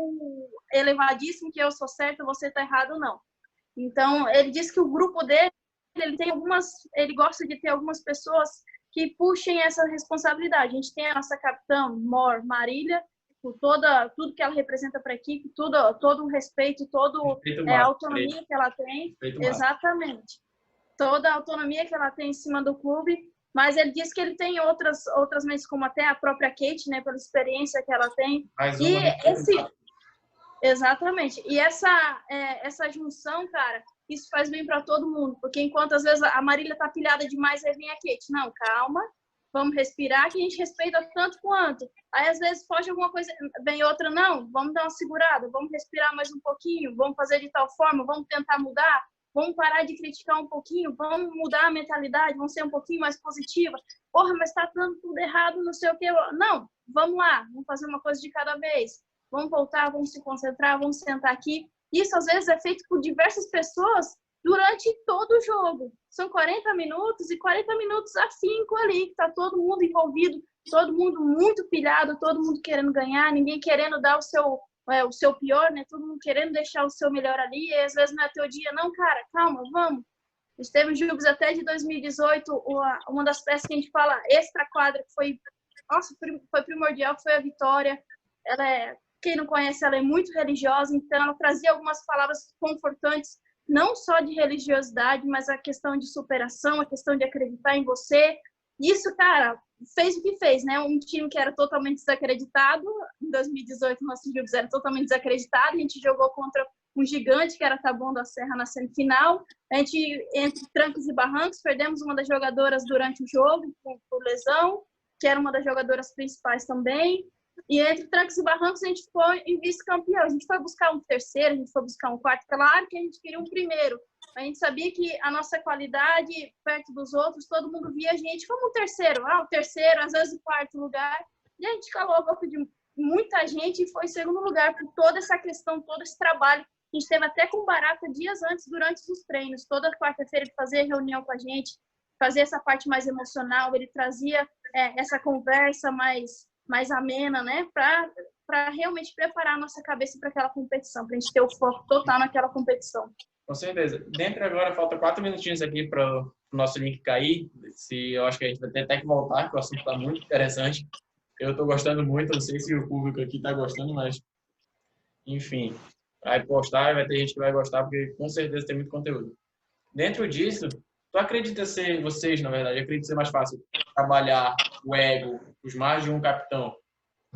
Speaker 3: elevadíssimo, que eu sou certo, você tá errado, não. Então, ele diz que o grupo dele, ele gosta de ter algumas pessoas que puxem essa responsabilidade. A gente tem a nossa capitã Marília, por tudo que ela representa para a equipe, todo o respeito, toda a autonomia que ela tem. Exatamente. Toda a autonomia que ela tem em cima do clube. Mas ele diz que ele tem outras mentes, como até a própria Kate, né, pela experiência que ela tem. Exatamente. E essa junção, cara, isso faz bem para todo mundo, porque enquanto às vezes a Marília tá pilhada demais, aí vem a Kate. Não, calma, vamos respirar, que a gente respeita tanto quanto. Aí às vezes foge alguma coisa, vem outra, não, vamos dar uma segurada, vamos respirar mais um pouquinho, vamos fazer de tal forma, vamos tentar mudar, vamos parar de criticar um pouquinho, vamos mudar a mentalidade, vamos ser um pouquinho mais positiva. Porra, mas tá dando tudo errado, não sei o quê. Não, vamos lá, vamos fazer uma coisa de cada vez. Vamos voltar, vamos se concentrar, vamos sentar aqui. Isso, às vezes, é feito por diversas pessoas durante todo o jogo. São 40 minutos e 40 minutos afinco ali, que está todo mundo envolvido, todo mundo muito pilhado, todo mundo querendo ganhar, ninguém querendo dar o seu pior, né? Todo mundo querendo deixar o seu melhor ali, e às vezes não é teu dia. Não, cara, calma, vamos. A gente teve jogos até de 2018, uma das peças que a gente fala extra-quadra, que foi primordial, foi a Vitória. Quem não conhece, ela é muito religiosa, então ela trazia algumas palavras confortantes, não só de religiosidade, mas a questão de superação, a questão de acreditar em você. Isso, cara, fez o que fez, né? Um time que era totalmente desacreditado, em 2018 nossos jogos eram totalmente desacreditados, a gente jogou contra um gigante que era Taboão da Serra na semifinal, a gente, entre trancos e barrancos, perdemos uma das jogadoras durante o jogo, por lesão, que era uma das jogadoras principais também. E entre trancos e barrancos a gente foi em vice-campeão. A gente foi buscar um terceiro, a gente foi buscar um quarto. Claro que a gente queria um primeiro. A gente sabia que a nossa qualidade perto dos outros, todo mundo via a gente como um terceiro. O terceiro, às vezes o quarto lugar. E a gente calou a boca de muita gente e foi em segundo lugar por toda essa questão, todo esse trabalho. A gente teve até com o Barata dias antes, durante os treinos. Toda quarta-feira ele fazia reunião com a gente, fazia essa parte mais emocional. Ele trazia essa conversa mais amena, né? Para realmente preparar a nossa cabeça para aquela competição, para a gente ter o foco total naquela competição.
Speaker 1: Com certeza. Dentro agora, falta 4 minutinhos aqui para o nosso link cair. Eu acho que a gente vai ter até que voltar, porque o assunto está muito interessante. Eu estou gostando muito, não sei se o público aqui está gostando, mas enfim, vai postar e vai ter gente que vai gostar, porque com certeza tem muito conteúdo. Dentro disso, tu acredita ser, vocês, na verdade, acredita ser mais fácil trabalhar o ego, os mais de um capitão,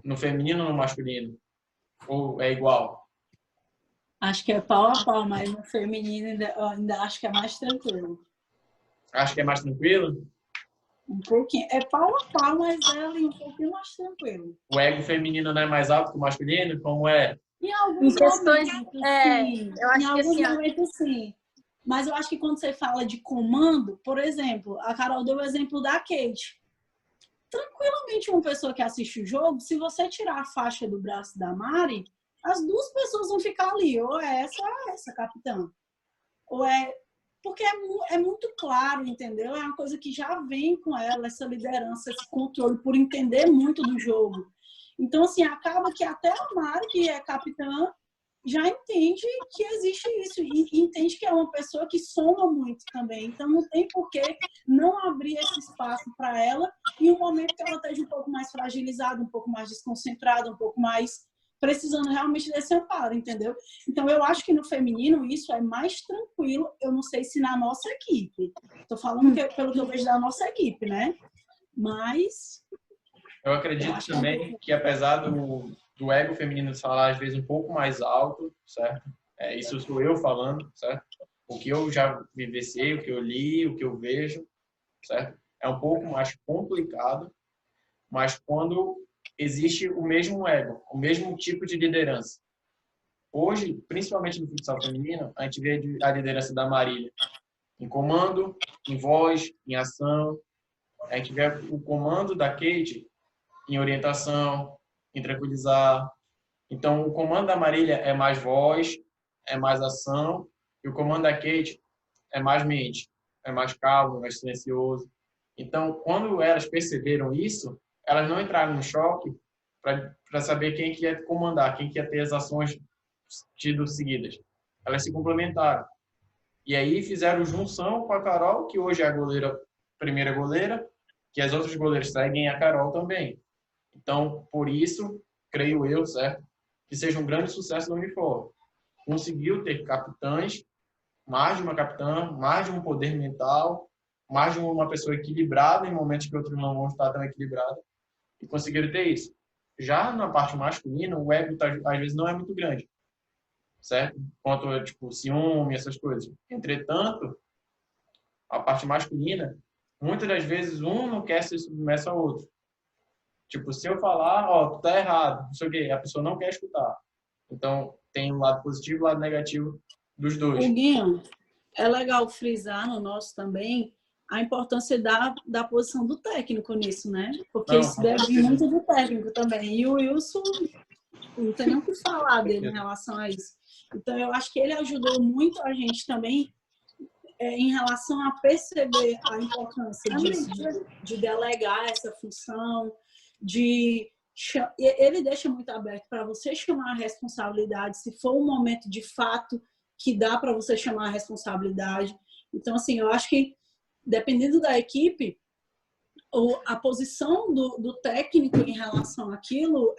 Speaker 1: no feminino ou no masculino? Ou é igual?
Speaker 2: Acho que é pau a pau, mas no feminino eu ainda acho que é mais tranquilo.
Speaker 1: Acho que é mais tranquilo?
Speaker 2: Um pouquinho. É pau a pau, mas é ali um pouquinho mais tranquilo.
Speaker 1: O ego feminino não é mais alto que o masculino? Como é?
Speaker 2: Em alguns
Speaker 3: questões,
Speaker 2: momentos, sim.
Speaker 3: eu acho
Speaker 2: Em alguns
Speaker 3: que assim,
Speaker 2: momentos, sim. Mas eu acho que quando você fala de comando, por exemplo, a Carol deu o exemplo da Kate. Tranquilamente, uma pessoa que assiste o jogo, se você tirar a faixa do braço da Mari, as duas pessoas vão ficar ali, ou é essa capitã. Ou é... Porque é muito claro, entendeu? É uma coisa que já vem com ela, essa liderança, esse controle, por entender muito do jogo. Então, assim, acaba que até a Mari, que é capitã, já entende que existe isso e entende que é uma pessoa que soma muito também. Então, não tem por que não abrir esse espaço para ela em um momento que ela esteja um pouco mais fragilizada, um pouco mais desconcentrada, um pouco mais precisando realmente desse amparo, entendeu? Então, eu acho que no feminino isso é mais tranquilo. Eu não sei se na nossa equipe. Estou falando pelo que eu vejo da nossa equipe, né? Mas...
Speaker 1: Eu acredito também que apesar do ego feminino falar às vezes um pouco mais alto, certo? Isso sou eu falando, certo? O que eu já vivenciei, o que eu li, o que eu vejo, certo? É um pouco mais complicado, mas quando existe o mesmo ego, o mesmo tipo de liderança. Hoje, principalmente no futsal feminino, a gente vê a liderança da Marília em comando, em voz, em ação. A gente vê o comando da Kate em orientação, em tranquilizar. Então, o comando da Marília é mais voz, é mais ação, e o comando da Kate é mais mente, é mais calmo, mais silencioso. Então, quando elas perceberam isso, elas não entraram no choque para saber quem que ia comandar, quem que ia ter as ações tidas seguidas. Elas se complementaram. E aí fizeram junção com a Carol, que hoje é a goleira, primeira goleira, que as outras goleiras seguem a Carol também. Então, por isso, creio eu, certo, que seja um grande sucesso do Unifor. Conseguiu ter capitães, mais de uma capitã, mais de um poder mental, mais de uma pessoa equilibrada em momentos que outros não vão estar tão equilibrados, e conseguiram ter isso. Já na parte masculina, o ego às vezes não é muito grande, certo? Quanto, tipo, ciúme, essas coisas. Entretanto, a parte masculina, muitas das vezes um não quer ser submerso ao outro. Tipo, se eu falar, ó, tu tá errado, não sei o quê, a pessoa não quer escutar. Então, tem um lado positivo e um lado negativo dos dois.
Speaker 2: Guinho, é legal frisar no nosso também a importância da posição do técnico nisso, né? Porque isso deve vir muito do técnico também. E o Wilson, não tem nem o que falar dele em relação a isso. Então, eu acho que ele ajudou muito a gente também em relação a perceber a importância disso, de delegar essa função, ele deixa muito aberto para você chamar a responsabilidade, se for um momento de fato que dá para você chamar a responsabilidade. Então, assim, eu acho que, dependendo da equipe, a posição do técnico em relação àquilo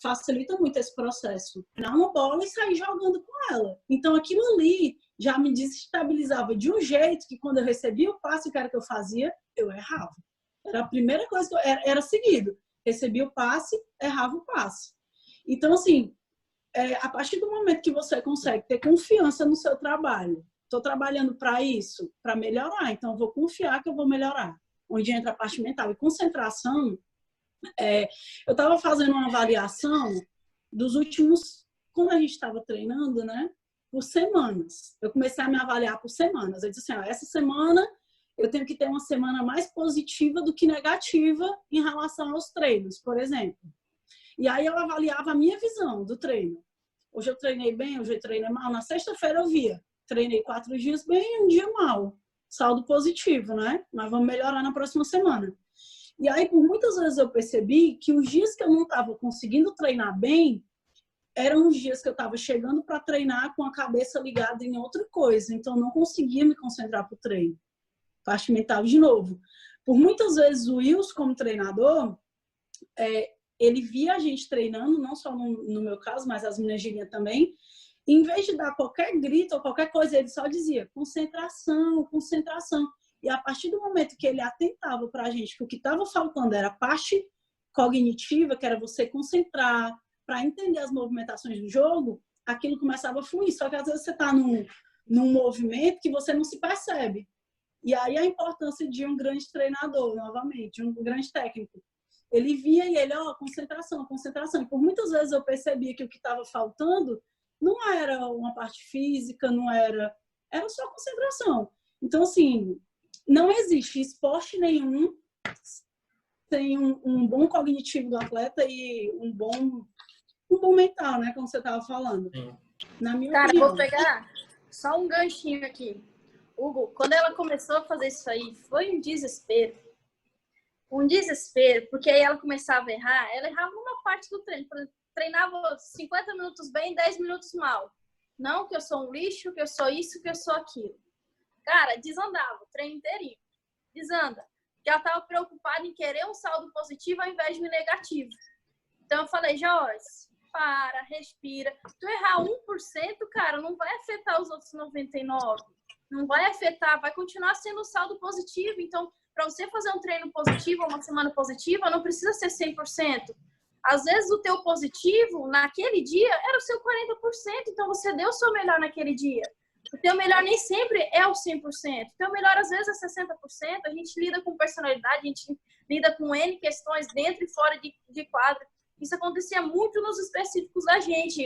Speaker 2: facilita muito esse processo. Dar uma bola e sair jogando com ela. Então, aquilo ali já me desestabilizava de um jeito que, quando eu recebia o passe que era que eu fazia, eu errava. Era a primeira coisa que eu... Era seguido. Recebia o passe, errava o passe. Então, assim, a partir do momento que você consegue ter confiança no seu trabalho, estou trabalhando para isso, para melhorar, então vou confiar que eu vou melhorar. Onde entra a parte mental. E concentração, eu estava fazendo uma avaliação dos últimos, quando a gente estava treinando, né, por semanas. Eu comecei a me avaliar por semanas. Eu disse assim, essa semana eu tenho que ter uma semana mais positiva do que negativa em relação aos treinos, por exemplo. E aí eu avaliava a minha visão do treino. Hoje eu treinei bem, hoje eu treinei mal. Na sexta-feira eu via, treinei 4 dias bem e um dia mal. Saldo positivo, né? Mas vamos melhorar na próxima semana. E aí, por muitas vezes eu percebi que os dias que eu não estava conseguindo treinar bem, eram os dias que eu estava chegando para treinar com a cabeça ligada em outra coisa, então não conseguia me concentrar para o treino. Parte mental de novo. Por muitas vezes o Wilson, como treinador, ele via a gente treinando, não só no meu caso, mas as meninas gírias também, e em vez de dar qualquer grito ou qualquer coisa, ele só dizia concentração, concentração. E a partir do momento que ele atentava para a gente que o que estava faltando era a parte cognitiva, que era você concentrar, para entender as movimentações do jogo, aquilo começava a fluir. Só que às vezes você está num movimento que você não se percebe. E aí a importância de um grande treinador, novamente, um grande técnico. Ele via e ele, concentração, concentração. E por muitas vezes eu percebia que o que estava faltando não era uma parte física, não era só concentração. Então, assim, não existe esporte nenhum sem um bom cognitivo do atleta e um bom mental, né? Como você estava falando. Na minha opinião.
Speaker 3: Vou pegar só um ganchinho aqui. Hugo, quando ela começou a fazer isso aí, foi um desespero. Um desespero, porque aí ela começava a errar. Ela errava uma parte do treino. Treinava 50 minutos bem, 10 minutos mal. Não que eu sou um lixo, que eu sou isso, que eu sou aquilo. Cara, desandava o treino inteirinho. Desanda. Porque ela estava preocupada em querer um saldo positivo ao invés de um negativo. Então eu falei, Joyce, para, respira. Tu errar 1%, cara, não vai afetar os outros 99%. Não vai afetar, vai continuar sendo um saldo positivo. Então, para você fazer um treino positivo, uma semana positiva, não precisa ser 100%. Às vezes o teu positivo, naquele dia, era o seu 40%. Então, você deu o seu melhor naquele dia. O teu melhor nem sempre é o 100%. O teu melhor, às vezes, é 60%. A gente lida com personalidade, a gente lida com N questões dentro e fora de quadra. Isso acontecia muito nos específicos da gente.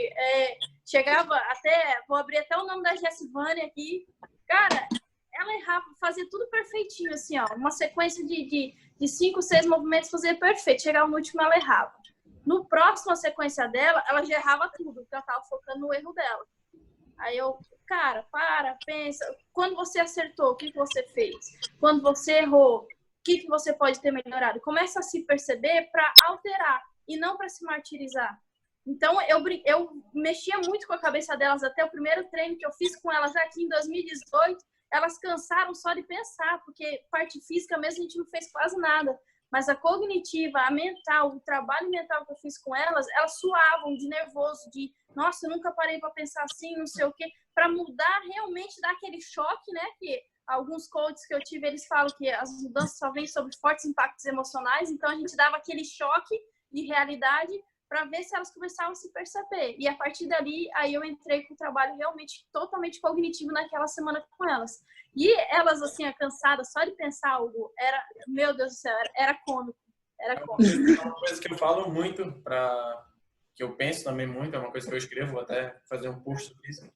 Speaker 3: Chegava até... Vou abrir até o nome da Jessivânia aqui. Cara, ela errava, fazia tudo perfeitinho, assim, ó. Uma sequência de 5, 6 movimentos, fazia perfeito. Chegava no último, ela errava. No próximo, a sequência dela, ela já errava tudo, porque ela tava focando no erro dela. Aí eu, cara, para, pensa. Quando você acertou, o que você fez? Quando você errou, o que você pode ter melhorado? Começa a se perceber para alterar e não para se martirizar. Então, eu mexia muito com a cabeça delas até o primeiro treino que eu fiz com elas aqui em 2018. Elas cansaram só de pensar, porque parte física mesmo a gente não fez quase nada. Mas a cognitiva, a mental, o trabalho mental que eu fiz com elas suavam de nervoso, de nossa, eu nunca parei para pensar assim, não sei o quê, para mudar realmente, dar aquele choque, né? Que alguns coaches que eu tive, eles falam que as mudanças só vêm sobre fortes impactos emocionais, então a gente dava aquele choque de realidade para ver se elas começavam a se perceber. E a partir dali, aí eu entrei com o trabalho realmente totalmente cognitivo naquela semana com elas. E elas, assim, cansadas só de pensar algo, meu Deus do céu, era cômico. Era cômico.
Speaker 1: É uma coisa que eu falo muito, que eu penso também muito, é uma coisa que eu escrevo, vou até fazer um post sobre isso,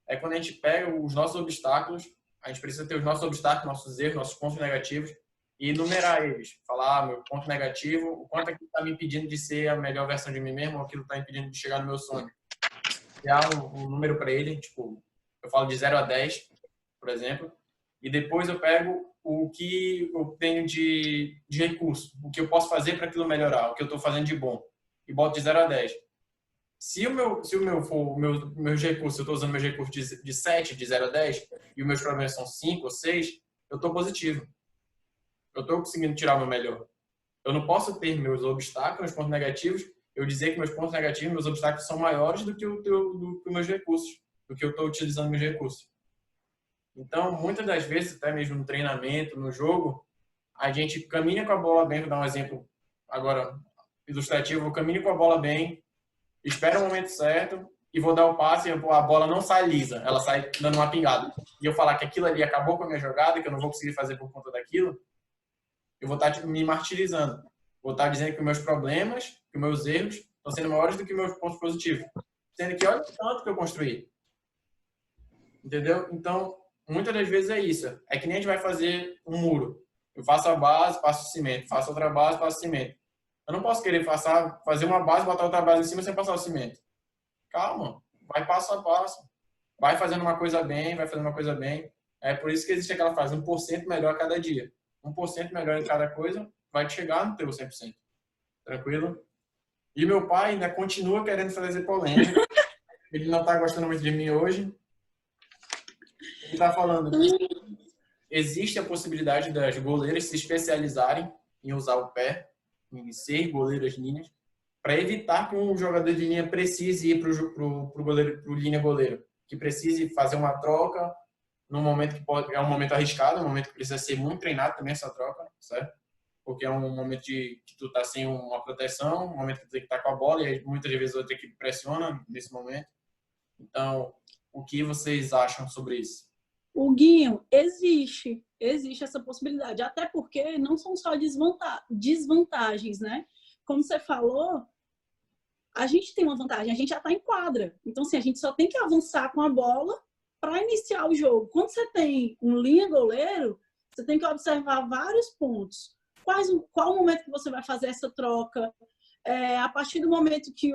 Speaker 1: é quando a gente pega os nossos obstáculos, a gente precisa ter os nossos obstáculos, nossos erros, nossos pontos negativos, e enumerar eles. Falar, meu ponto negativo, o quanto aquilo está me impedindo de ser a melhor versão de mim mesmo, ou aquilo está impedindo de chegar no meu sonho. Criar um número para ele, tipo, eu falo de 0 a 10, por exemplo, e depois eu pego o que eu tenho de recurso, o que eu posso fazer para aquilo melhorar, o que eu estou fazendo de bom, e boto de 0 a 10. Se o meu for meus recursos, eu estou usando meus recursos de 7, de 0 a 10, e os meus problemas são 5 ou 6, eu estou positivo. Eu estou conseguindo tirar o meu melhor. Eu não posso ter meus obstáculos, meus pontos negativos, eu dizer que meus pontos negativos, meus obstáculos são maiores do que os meus recursos, do que eu estou utilizando meus recursos. Então, muitas das vezes, até mesmo no treinamento, no jogo, a gente caminha com a bola bem, vou dar um exemplo agora ilustrativo, eu caminho com a bola bem, espero o momento certo e vou dar o passe e a bola não sai lisa, ela sai dando uma pingada. E eu falar que aquilo ali acabou com a minha jogada, que eu não vou conseguir fazer por conta daquilo, eu vou estar me martirizando. Vou estar dizendo que os meus problemas, que os meus erros estão sendo maiores do que meus pontos positivos. Sendo que olha o tanto que eu construí. Entendeu? Então, muitas das vezes é isso. É que nem a gente vai fazer um muro. Eu faço a base, passo o cimento. Faço outra base, passo o cimento. Eu não posso querer fazer uma base, botar outra base em cima sem passar o cimento. Calma. Vai passo a passo. Vai fazendo uma coisa bem, vai fazendo uma coisa bem. É por isso que existe aquela frase, 1% melhor a cada dia. 1% melhor em cada coisa vai chegar no teu 100%. Tranquilo? E meu pai ainda continua querendo fazer polêmica. Ele não está gostando muito de mim hoje. Ele está falando que existe a possibilidade das goleiras se especializarem em usar o pé, em ser goleiras linhas, para evitar que um jogador de linha precise ir para o linha goleiro, que precise fazer uma troca num momento que é um momento arriscado, um momento que precisa ser muito treinado também essa troca, certo? Porque é um momento que tu tá sem uma proteção, um momento que tu tem que estar com a bola e muitas vezes a outra equipe pressiona nesse momento. Então, o que vocês acham sobre isso?
Speaker 2: O Guinho, existe essa possibilidade, até porque não são só desvantagens, né? Como você falou, a gente tem uma vantagem, a gente já está em quadra. Então, assim, a gente só tem que avançar com a bola para iniciar o jogo. Quando você tem um linha goleiro, você tem que observar vários pontos. Qual o momento que você vai fazer essa troca? A partir do momento que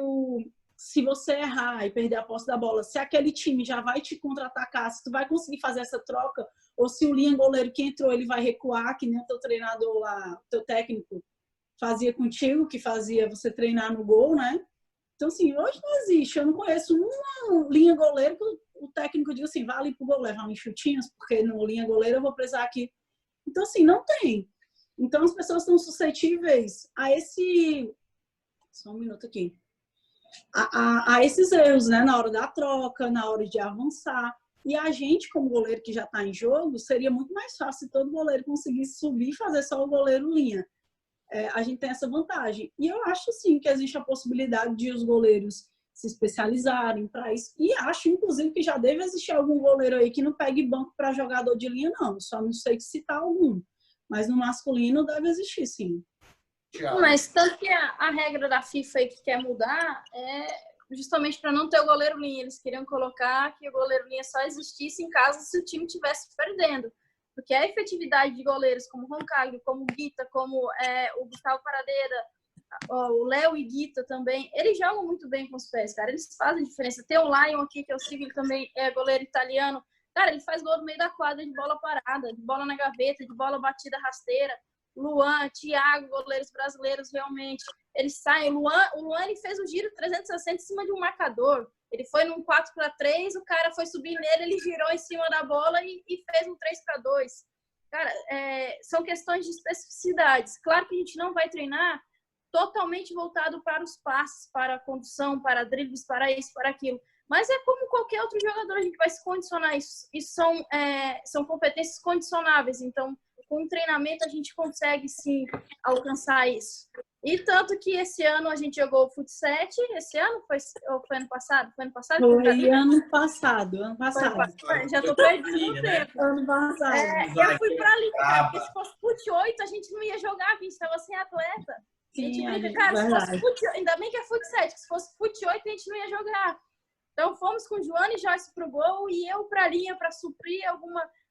Speaker 2: se você errar e perder a posse da bola, se aquele time já vai te contra-atacar, se tu vai conseguir fazer essa troca, ou se o linha goleiro que entrou, ele vai recuar, que nem o teu treinador lá, o teu técnico fazia contigo, que fazia você treinar no gol, né? Então, assim, hoje não existe. Eu não conheço uma linha goleiro que o técnico diz assim, vá ali pro gol, levar uns chutinhos, porque no linha goleiro eu vou precisar aqui. Então, assim, não tem. Então, as pessoas estão suscetíveis a esse... Só um minuto aqui. A esses erros, né? Na hora da troca, na hora de avançar. E a gente, como goleiro que já está em jogo, seria muito mais fácil se todo goleiro conseguisse subir e fazer só o goleiro linha. A gente tem essa vantagem. E eu acho, sim, que existe a possibilidade de os goleiros se especializarem para isso. E acho, inclusive, que já deve existir algum goleiro aí que não pegue banco para jogador de linha, não. Só não sei citar algum. Mas no masculino deve existir, sim.
Speaker 3: Mas tanto que a regra da FIFA aí que quer mudar é justamente para não ter o goleiro linha. Eles queriam colocar que o goleiro linha só existisse em caso se o time estivesse perdendo. Porque a efetividade de goleiros como o Roncaglia, como o Guita, como o Gustavo Paradeira, o Léo e Guita também, eles jogam muito bem com os pés, cara. Eles fazem diferença. Tem o Lion aqui, que eu sigo, ele também é goleiro italiano. Cara, ele faz gol no meio da quadra de bola parada, de bola na gaveta, de bola batida rasteira. Luan, Thiago, goleiros brasileiros, realmente. Eles saem. O Luan ele fez um giro 360 em cima de um marcador. Ele foi num 4-3, o cara foi subir nele, ele girou em cima da bola e fez um 3-2. Cara, são questões de especificidades. Claro que a gente não vai treinar totalmente voltado para os passes, para a condução, para dribles, para isso, para aquilo. Mas é como qualquer outro jogador, a gente vai se condicionar. Isso são competências condicionáveis. Então, com o treinamento, a gente consegue, sim, alcançar isso. E tanto que esse ano a gente jogou o Fut 7. Esse ano? Foi ano passado? Foi ano passado?
Speaker 2: Foi ano passado.
Speaker 3: Já tô perdendo o tempo.
Speaker 2: Ano passado.
Speaker 3: Eu fui pra liga, cara, porque se fosse Fut 8, a gente não ia jogar, a gente tava sem atleta.
Speaker 2: Sim,
Speaker 3: a gente brinca, cara, se fosse Fut 8, ainda bem que é Fut 7, se fosse Fut 8, a gente não ia jogar. Então fomos com o Joana e Joyce pro gol e eu pra linha pra suprir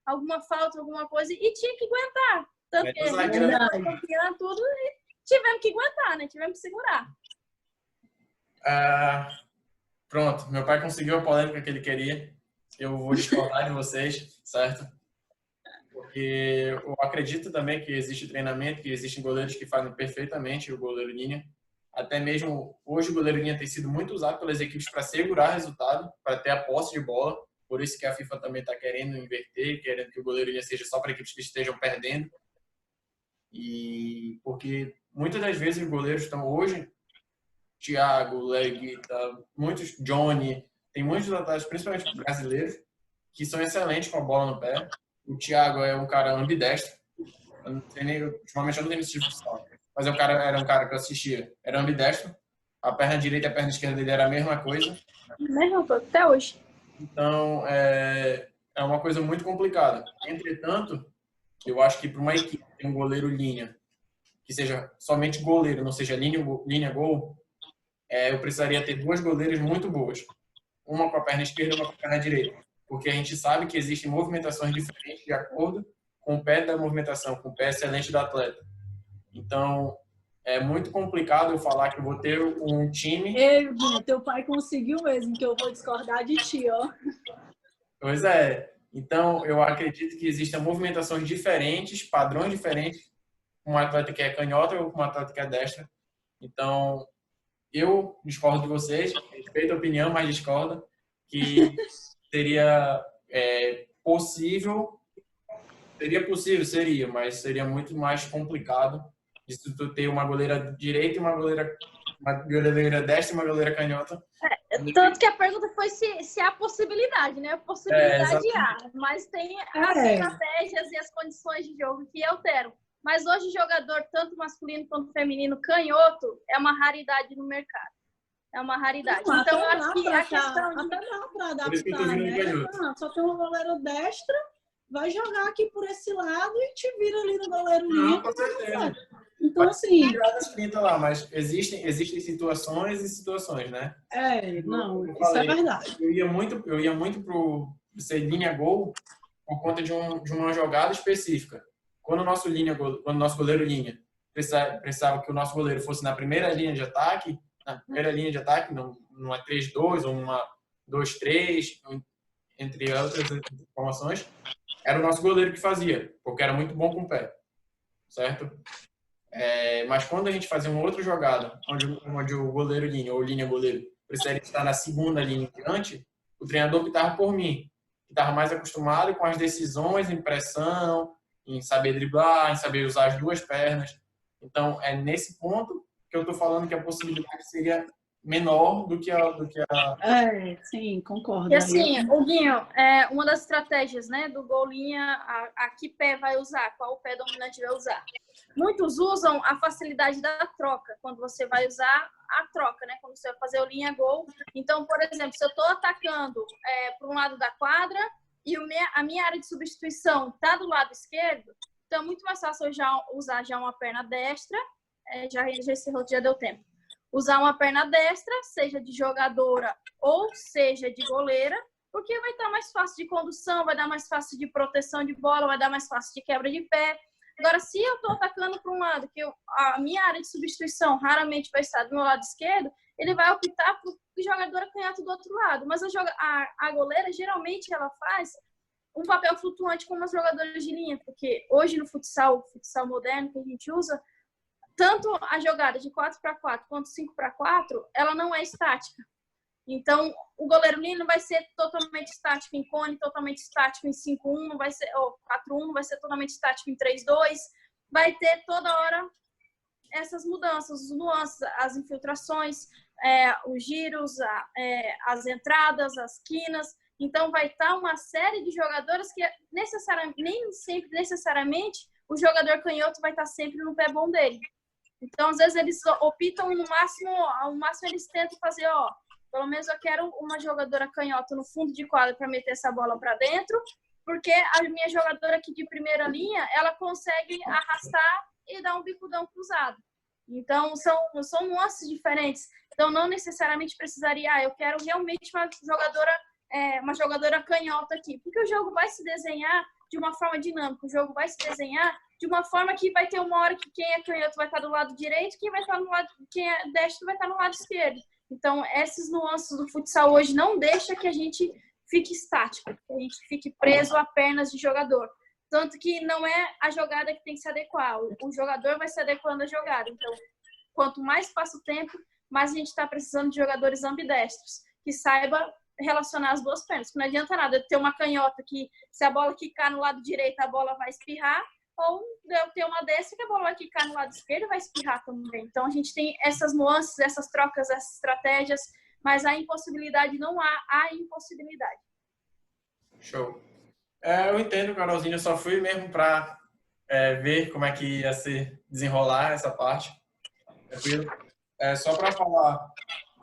Speaker 3: alguma falta, alguma coisa, e tinha que aguentar. Tanto que a gente foi campeã, tudo, e tivemos que aguentar, né? Tivemos que segurar.
Speaker 1: Pronto, meu pai conseguiu a polêmica que ele queria. Eu vou discordar de vocês, certo? Porque eu acredito também que existe treinamento, que existem goleiros que fazem perfeitamente o goleiro linha. Até mesmo hoje o goleiro linha tem sido muito usado pelas equipes para segurar resultado, para ter a posse de bola. Por isso que a FIFA também está querendo inverter, querendo que o goleiro linha seja só para equipes que estejam perdendo. E porque muitas das vezes os goleiros estão hoje, Thiago, Leguita, muitos, Johnny, tem muitos atletas, principalmente brasileiros, que são excelentes com a bola no pé. O Thiago é um cara ambidestro. Ultimamente eu não tenho esse tipo de discussão, mas era um cara que eu assistia. Era ambidestro. A perna direita e a perna esquerda dele era a mesma coisa.
Speaker 3: Mesma coisa, até hoje.
Speaker 1: Então, é uma coisa muito complicada. Entretanto, eu acho que para uma equipe ter um goleiro linha, que seja somente goleiro, não seja linha gol, eu precisaria ter duas goleiras muito boas. Uma com a perna esquerda e uma com a perna direita. Porque a gente sabe que existem movimentações diferentes de acordo com o pé da movimentação, com o pé excelente do atleta. Então, é muito complicado eu falar que eu vou ter um time...
Speaker 2: Teu pai conseguiu mesmo, que eu vou discordar de ti, ó.
Speaker 1: Pois é. Então, eu acredito que existem movimentações diferentes, padrões diferentes, com um atleta que é canhota ou com um atleta que é destra. Então, eu discordo de vocês, respeito a opinião, mas discordo, que seria possível, seria, mas seria muito mais complicado de tu ter uma goleira direita e uma goleira destra e uma goleira canhota.
Speaker 3: Tanto que a pergunta foi se há possibilidade, né? Possibilidade há, mas tem as estratégias e as condições de jogo que alteram. Mas hoje jogador, tanto masculino quanto feminino, canhoto, é uma raridade no mercado. É uma raridade.
Speaker 2: Não,
Speaker 3: então, eu acho que a questão de...
Speaker 2: Até dá para adaptar, né? Só tem um goleiro destra, vai jogar aqui por esse lado e te vira ali no goleiro linha.
Speaker 1: Com certeza.
Speaker 2: Então, assim...
Speaker 1: Lá, mas existem situações e situações, né?
Speaker 2: Isso é verdade.
Speaker 1: Eu ia muito pro ser linha gol por conta de uma jogada específica. Quando o nosso goleiro linha precisava que o nosso goleiro fosse na primeira linha de ataque, não é 3-2 ou uma 2-3, entre outras informações, era o nosso goleiro que fazia, porque era muito bom com o pé, certo? Mas quando a gente fazia uma outra jogada, onde o goleiro linha ou linha goleiro precisaria estar na segunda linha em diante, o treinador optava por mim, que estava mais acostumado com as decisões em pressão, em saber driblar, em saber usar as duas pernas. Então, é nesse ponto que eu estou falando que a possibilidade seria menor do que a...
Speaker 2: sim, concordo.
Speaker 3: E assim, Guinho, uma das estratégias, né, do gol linha, a que pé vai usar, qual pé dominante vai usar. Muitos usam a facilidade da troca, quando você vai usar a troca, né, quando você vai fazer o linha gol. Então, por exemplo, se eu estou atacando para um lado da quadra e a minha área de substituição está do lado esquerdo, então é muito mais fácil eu usar uma perna destra, já encerrou, já deu tempo. Usar uma perna destra, seja de jogadora ou seja de goleira, porque vai estar mais fácil de condução, vai dar mais fácil de proteção de bola, vai dar mais fácil de quebra de pé. Agora, se eu estou atacando para um lado, que a minha área de substituição raramente vai estar do meu lado esquerdo, ele vai optar por jogadora canhota do outro lado. Mas a goleira, geralmente, ela faz um papel flutuante como as jogadoras de linha, porque hoje no futsal moderno que a gente usa, tanto a jogada de 4x4 quanto 5x4, ela não é estática. Então, o goleiro linha não vai ser totalmente estático em cone, totalmente estático em 5-1, não vai ser, ou 4-1, não vai ser totalmente estático em 3-2. Vai ter toda hora essas mudanças, os nuances, as infiltrações, os giros, as entradas, as quinas. Então, vai estar uma série de jogadoras que nem sempre necessariamente o jogador canhoto vai estar sempre no pé bom dele. Então, às vezes, eles optam ao máximo eles tentam fazer, pelo menos eu quero uma jogadora canhota no fundo de quadra para meter essa bola para dentro, porque a minha jogadora aqui de primeira linha, ela consegue arrastar e dar um bicudão cruzado. Então, são nuances diferentes. Então, não necessariamente precisaria, eu quero realmente uma jogadora canhota aqui, porque o jogo vai se desenhar de uma forma dinâmica, o jogo vai se desenhar de uma forma que vai ter uma hora que quem é canhoto vai estar do lado direito, quem é destro vai estar no lado esquerdo. Então, essas nuances do futsal hoje não deixa que a gente fique estático, que a gente fique preso a pernas de jogador. Tanto que não é a jogada que tem que se adequar, o jogador vai se adequando à jogada. Então, quanto mais passa o tempo, mais a gente está precisando de jogadores ambidestros, que saiba relacionar as duas pernas. Não adianta nada eu ter uma canhota que, se a bola quicar no lado direito, a bola vai espirrar, ou eu ter uma dessa que a bola vai quicar no lado esquerdo e vai espirrar também. Então, a gente tem essas nuances, essas trocas, essas estratégias, mas a impossibilidade não há impossibilidade.
Speaker 1: Show. Eu entendo, Carolzinha, eu só fui mesmo para ver como é que ia se desenrolar essa parte. Tranquilo? Só para falar,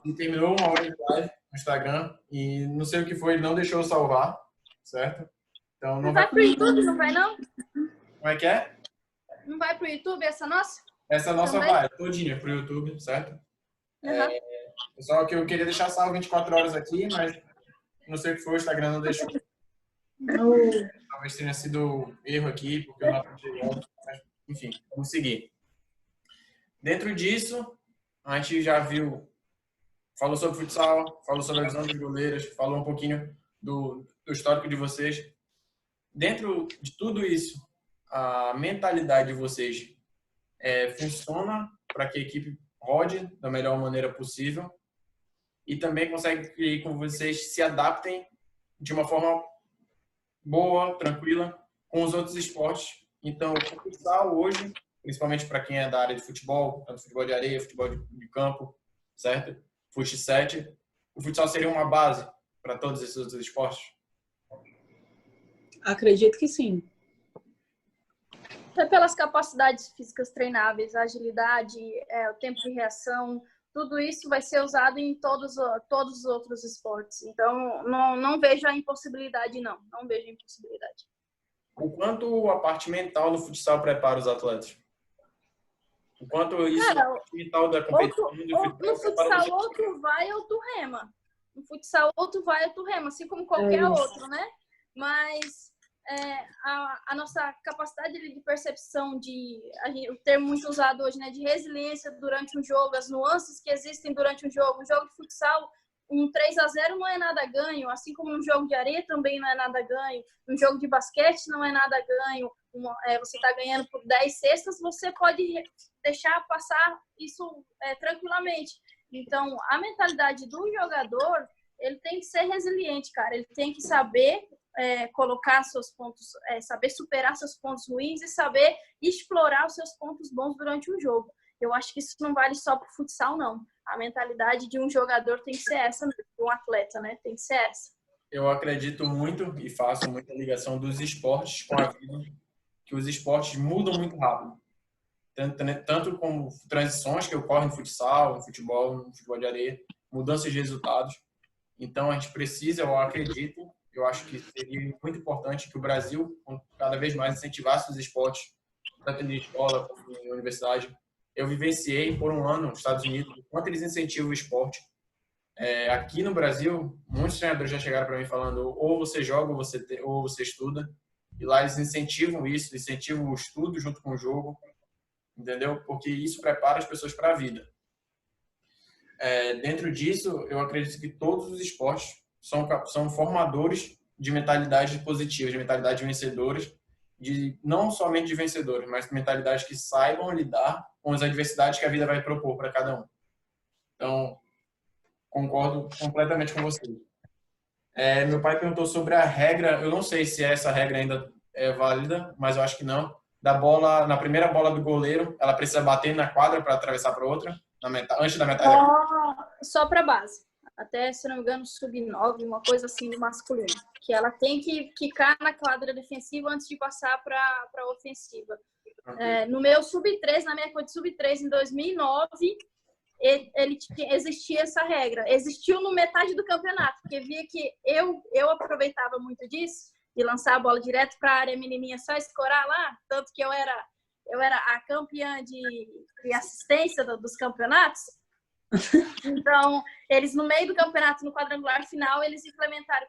Speaker 1: ele terminou uma hora de live no Instagram e não sei o que foi, ele não deixou eu salvar, certo? Então,
Speaker 3: não vai pro YouTube, não vai não?
Speaker 1: Como é que é?
Speaker 3: Não vai pro YouTube essa nossa?
Speaker 1: Essa nossa também? Vai, todinha pro YouTube, certo? Só que eu queria deixar salvo 24 horas aqui, mas não sei o que foi, o Instagram não deixou. Talvez tenha sido erro aqui, porque eu não aprendi. Enfim, vamos seguir. Dentro disso, a gente já viu, falou sobre futsal, falou sobre a visão dos goleiros, falou um pouquinho do histórico de vocês. Dentro de tudo isso, a mentalidade de vocês funciona para que a equipe rode da melhor maneira possível e também consegue que com vocês se adaptem de uma forma boa, tranquila, com os outros esportes. Então, o futsal hoje, principalmente para quem é da área de futebol, tanto futebol de areia, futebol de campo, certo? Fut7, o futsal seria uma base para todos esses outros esportes?
Speaker 2: Acredito que sim.
Speaker 3: Até pelas capacidades físicas treináveis, a agilidade, o tempo de reação, tudo isso vai ser usado em todos os outros esportes. Então, não vejo a impossibilidade, não. Não vejo a impossibilidade.
Speaker 1: O quanto a parte mental no futsal prepara os atletas? O quanto isso,
Speaker 3: Cara,
Speaker 1: a parte mental da competição
Speaker 3: no futsal, ou tu vai ou tu rema. No futsal, ou tu vai ou tu rema, assim como qualquer outro, né? Mas a nossa capacidade de percepção, o termo muito usado hoje, né, de resiliência durante um jogo, as nuances que existem durante um jogo de futsal, um 3-0 não é nada ganho, assim como um jogo de areia também não é nada ganho, um jogo de basquete não é nada ganho, você está ganhando por 10 cestas, você pode deixar passar isso tranquilamente. Então, a mentalidade do jogador, ele tem que ser resiliente, cara, ele tem que saber colocar seus pontos, saber superar seus pontos ruins e saber explorar os seus pontos bons durante um jogo. Eu acho que isso não vale só para o futsal, não. A mentalidade de um jogador tem que ser essa, de um atleta, né? Tem que ser essa.
Speaker 1: Eu acredito muito e faço muita ligação dos esportes com a vida, que os esportes mudam muito rápido. Tanto como transições que ocorrem no futsal, no futebol de areia, mudanças de resultados. Então, a gente precisa, eu acho que seria muito importante que o Brasil cada vez mais incentivasse os esportes, tanto em escola como em universidade. Eu vivenciei por um ano nos Estados Unidos o quanto eles incentivam o esporte. Aqui no Brasil, muitos treinadores já chegaram para mim falando ou você joga ou você estuda. E lá eles incentivam isso, incentivam o estudo junto com o jogo, entendeu? Porque isso prepara as pessoas para a vida. Dentro disso, eu acredito que todos os esportes são formadores de mentalidade positiva, de mentalidade vencedoras, não somente de vencedores, mas de mentalidades que saibam lidar com as adversidades que a vida vai propor para cada um. Então, concordo completamente com você. Meu pai perguntou sobre a regra, eu não sei se essa regra ainda é válida, mas eu acho que não. Da bola, na primeira bola do goleiro, ela precisa bater na quadra para atravessar para outra, antes da metade.
Speaker 3: Só para base. Até, se não me engano, sub-9, uma coisa assim do masculino. Que ela tem que quicar na quadra defensiva antes de passar para a ofensiva. Okay. No meu sub-13, na minha conta de sub-13, em 2009, existia essa regra. Existiu no metade do campeonato, porque via que eu aproveitava muito disso, de lançar a bola direto para a área menininha, só escorar lá, tanto que eu era a campeã de assistência dos campeonatos. Então, eles no meio do campeonato, no quadrangular final, eles implementaram,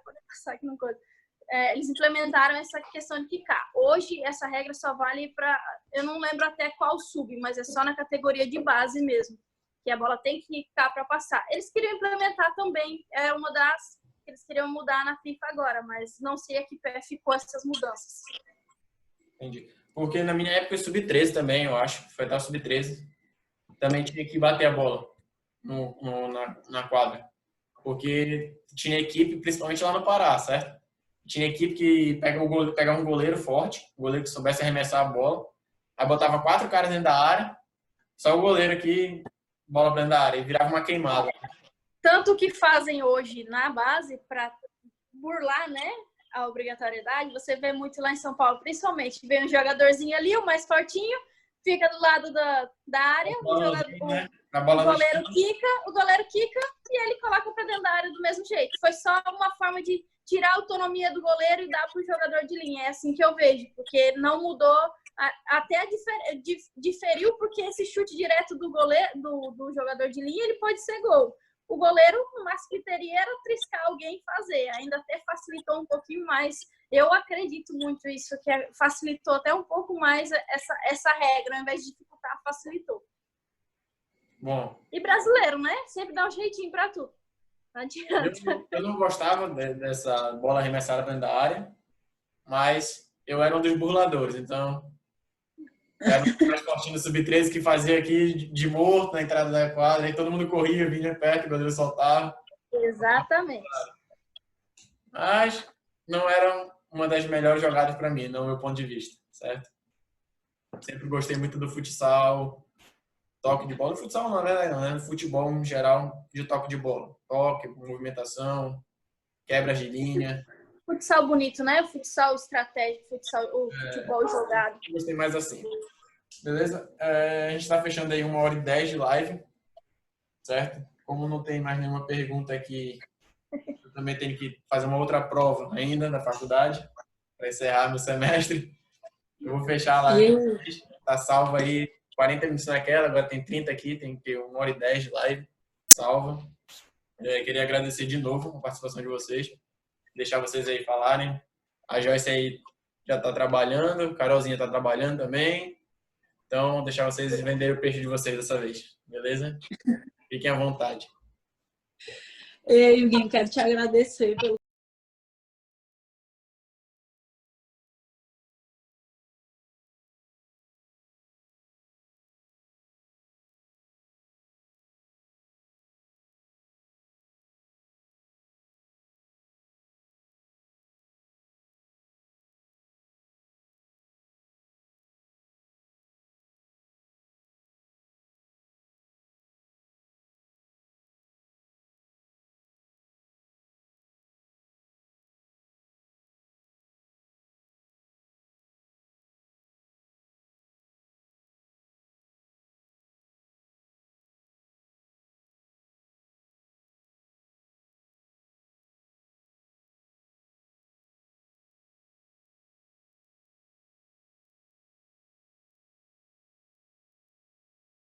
Speaker 3: eles implementaram essa questão de quicar. Hoje, essa regra só vale para, eu não lembro até qual sub, mas é só na categoria de base mesmo, que a bola tem que quicar para passar. Eles queriam implementar também, era uma das que eles queriam mudar na FIFA agora, mas não sei a que pé ficou essas mudanças.
Speaker 1: Entendi. Porque na minha época, sub-13 também, eu acho, foi até o sub-13, também tinha que bater a bola na quadra. Porque tinha equipe, principalmente lá no Pará, certo? Tinha equipe que pegava um goleiro forte, um goleiro que soubesse arremessar a bola, aí botava 4 caras dentro da área, só o goleiro aqui, bola dentro da área, e virava uma queimada.
Speaker 3: Tanto que fazem hoje na base, para burlar, né, a obrigatoriedade, você vê muito lá em São Paulo, principalmente, vem um jogadorzinho ali, o mais fortinho, fica do lado da área, o goleiro quica e ele coloca para dentro da área do mesmo jeito. Foi só uma forma de tirar a autonomia do goleiro e dar para o jogador de linha. É assim que eu vejo, porque não mudou, até diferiu, porque esse chute direto do goleiro, do jogador de linha, ele pode ser gol. O goleiro, o máximo que teria era triscar alguém e fazer. Ainda até facilitou um pouquinho mais. Eu acredito muito isso, que facilitou até um pouco mais essa regra. Ao invés de dificultar, facilitou.
Speaker 1: Bom.
Speaker 3: E brasileiro, né? Sempre dá um jeitinho pra tudo. Não adianta.
Speaker 1: Eu não gostava dessa bola arremessada dentro da área, mas eu era um dos burladores, então Era um transportinho sub-13 que fazia aqui de morto na entrada da quadra, aí todo mundo corria, vinha perto, o goleiro soltava.
Speaker 3: Exatamente.
Speaker 1: Mas não era uma das melhores jogadas para mim, no meu ponto de vista, certo? Sempre gostei muito do futsal, toque de bola. No futsal não, né? No futebol, em geral, de toque de bola. Toque, movimentação, quebras de linha.
Speaker 3: Futsal bonito, né? Futsal estratégico, o futebol jogado.
Speaker 1: Gostei mais assim. Beleza? A gente está fechando aí 1h10 de live, certo? Como não tem mais nenhuma pergunta aqui, eu também tenho que fazer uma outra prova ainda na faculdade para encerrar meu semestre. Eu vou fechar a live. Tá salvo aí 40 minutos naquela, agora tem 30 aqui, tem que 1h10 de live salva. Queria agradecer de novo a participação de vocês, deixar vocês aí falarem. A Joyce aí já tá trabalhando, a Carolzinha tá trabalhando também. Então, deixar vocês venderem o peixe de vocês dessa vez, beleza? Fiquem à vontade.
Speaker 2: Ei, Huguinho, quero te agradecer pelo